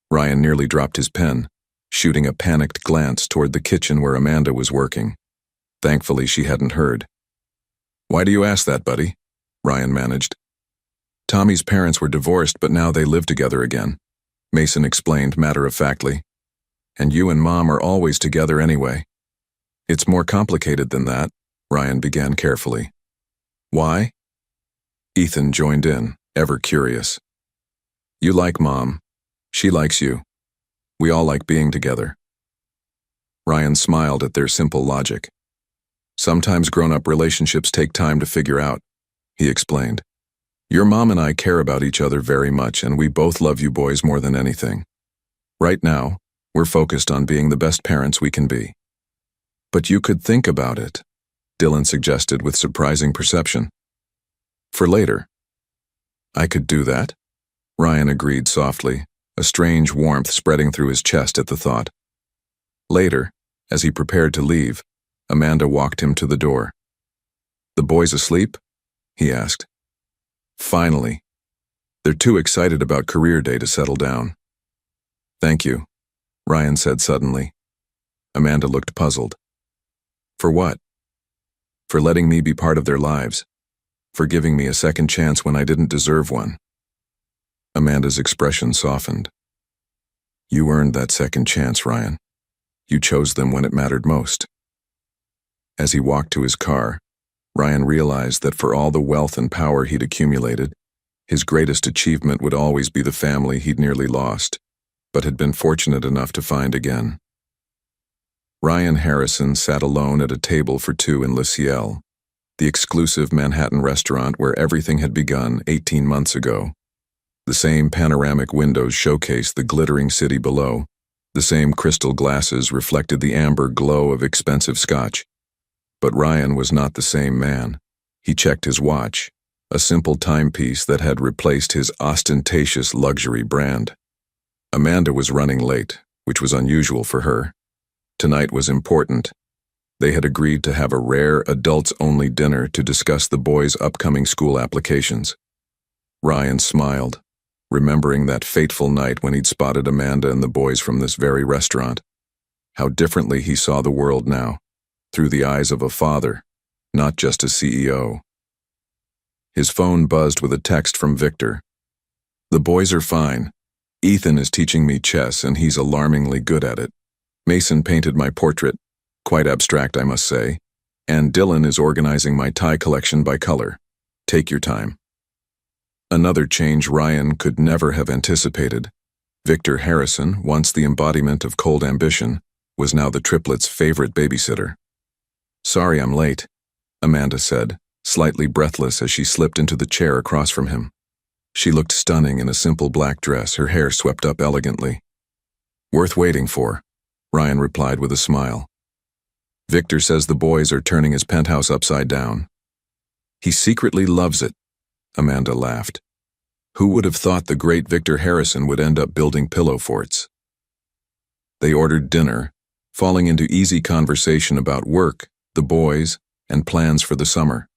Ryan nearly dropped his pen, shooting a panicked glance toward the kitchen where Amanda was working. Thankfully, she hadn't heard. "Why do you ask that, buddy?" Ryan managed. "Tommy's parents were divorced, but now they live together again," Mason explained matter-of-factly. "And you and Mom are always together anyway." "It's more complicated than that," Ryan began carefully. "Why?" Ethan joined in, ever curious. "You like Mom. She likes you. We all like being together." Ryan smiled at their simple logic. "Sometimes grown-up relationships take time to figure out," he explained. "Your mom and I care about each other very much, and we both love you boys more than anything. Right now, we're focused on being the best parents we can be." "But you could think about it," Dylan suggested with surprising perception. "For later." "I could do that," Ryan agreed softly, a strange warmth spreading through his chest at the thought. Later, as he prepared to leave, Amanda walked him to the door. "The boys asleep?" he asked. "Finally. They're too excited about Career Day to settle down." "Thank you," Ryan said suddenly. Amanda looked puzzled. "For what?" "For letting me be part of their lives. For giving me a second chance when I didn't deserve one." Amanda's expression softened. "You earned that second chance, Ryan. You chose them when it mattered most." As he walked to his car, Ryan realized that for all the wealth and power he'd accumulated, his greatest achievement would always be the family he'd nearly lost, but had been fortunate enough to find again. Ryan Harrison sat alone at a table for two in Le Ciel, the exclusive Manhattan restaurant where everything had begun 18 months ago. The same panoramic windows showcased the glittering city below. The same crystal glasses reflected the amber glow of expensive scotch. But Ryan was not the same man. He checked his watch, a simple timepiece that had replaced his ostentatious luxury brand. Amanda was running late, which was unusual for her. Tonight was important. They had agreed to have a rare, adults-only dinner to discuss the boys' upcoming school applications. Ryan smiled, remembering that fateful night when he'd spotted Amanda and the boys from this very restaurant. How differently he saw the world now, through the eyes of a father, not just a CEO. His phone buzzed with a text from Victor, The boys are fine. Ethan is teaching me chess and he's alarmingly good at it. Mason painted my portrait, quite abstract I must say, and Dylan is organizing my tie collection by color. Take your time. Another change Ryan could never have anticipated. Victor Harrison, once the embodiment of cold ambition, was now the triplets' favorite babysitter. Sorry I'm late, Amanda said, slightly breathless as she slipped into the chair across from him. She looked stunning in a simple black dress, her hair swept up elegantly. Worth waiting for, Ryan replied with a smile. Victor says the boys are turning his penthouse upside down. He secretly loves it, Amanda laughed. Who would have thought the great Victor Harrison would end up building pillow forts? They ordered dinner, falling into easy conversation about work, the boys, and plans for the summer.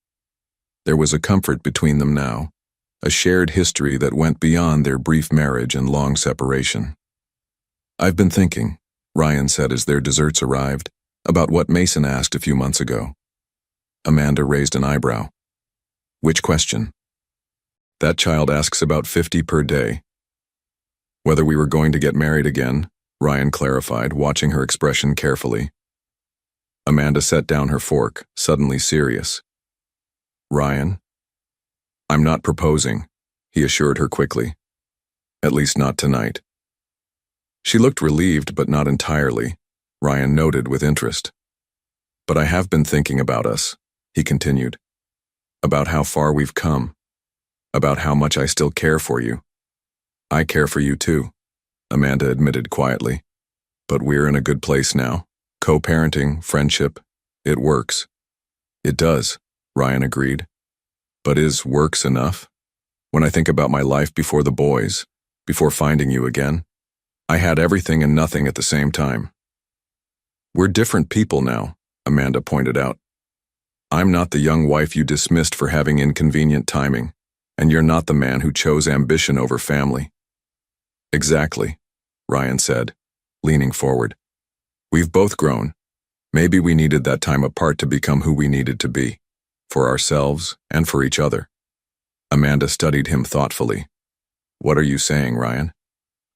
There was a comfort between them now, a shared history that went beyond their brief marriage and long separation. I've been thinking, Ryan said as their desserts arrived, about what Mason asked a few months ago. Amanda raised an eyebrow. Which question? That child asks about 50 per day. Whether we were going to get married again, Ryan clarified, watching her expression carefully. Amanda set down her fork, suddenly serious. Ryan? I'm not proposing, he assured her quickly. At least not tonight. She looked relieved, but not entirely, Ryan noted with interest. But I have been thinking about us, he continued. About how far we've come. About how much I still care for you. I care for you too, Amanda admitted quietly. But we're in a good place now. Co-parenting, friendship, it works. It does, Ryan agreed. But is works enough? When I think about my life before the boys, before finding you again, I had everything and nothing at the same time. We're different people now, Amanda pointed out. I'm not the young wife you dismissed for having inconvenient timing, and you're not the man who chose ambition over family. Exactly, Ryan said, leaning forward. We've both grown. Maybe we needed that time apart to become who we needed to be, for ourselves and for each other. Amanda studied him thoughtfully. What are you saying, Ryan?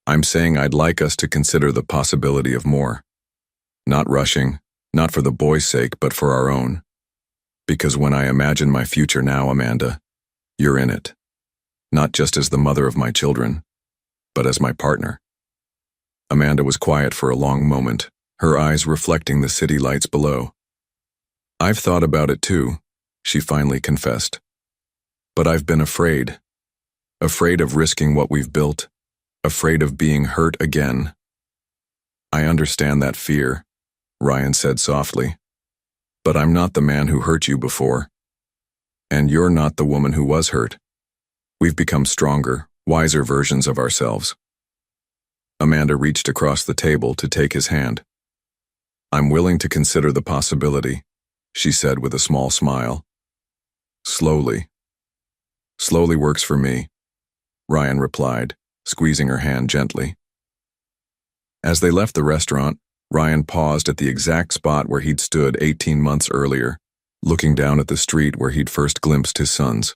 I'm saying I'd like us to consider the possibility of more. Not rushing, not for the boys' sake, but for our own. Because when I imagine my future now, Amanda, you're in it. Not just as the mother of my children, but as my partner. Amanda was quiet for a long moment, her eyes reflecting the city lights below. I've thought about it too, she finally confessed. But I've been afraid. Afraid of risking what we've built. Afraid of being hurt again. I understand that fear, Ryan said softly. But I'm not the man who hurt you before. And you're not the woman who was hurt. We've become stronger, wiser versions of ourselves. Amanda reached across the table to take his hand. I'm willing to consider the possibility, she said with a small smile. Slowly. Slowly works for me, Ryan replied, squeezing her hand gently. As they left the restaurant, Ryan paused at the exact spot where he'd stood 18 months earlier, looking down at the street where he'd first glimpsed his sons.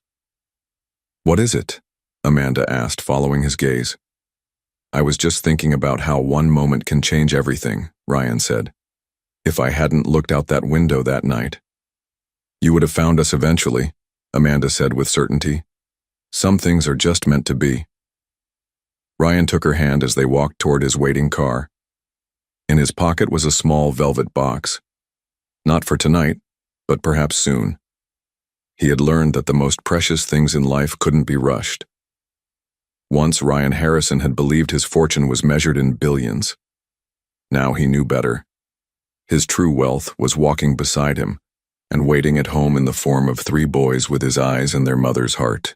What is it? Amanda asked, following his gaze. I was just thinking about how one moment can change everything, Ryan said. If I hadn't looked out that window that night. You would have found us eventually, Amanda said with certainty. Some things are just meant to be. Ryan took her hand as they walked toward his waiting car. In his pocket was a small velvet box. Not for tonight, but perhaps soon. He had learned that the most precious things in life couldn't be rushed. Once Ryan Harrison had believed his fortune was measured in billions. Now he knew better. His true wealth was walking beside him and waiting at home in the form of 3 boys with his eyes and their mother's heart.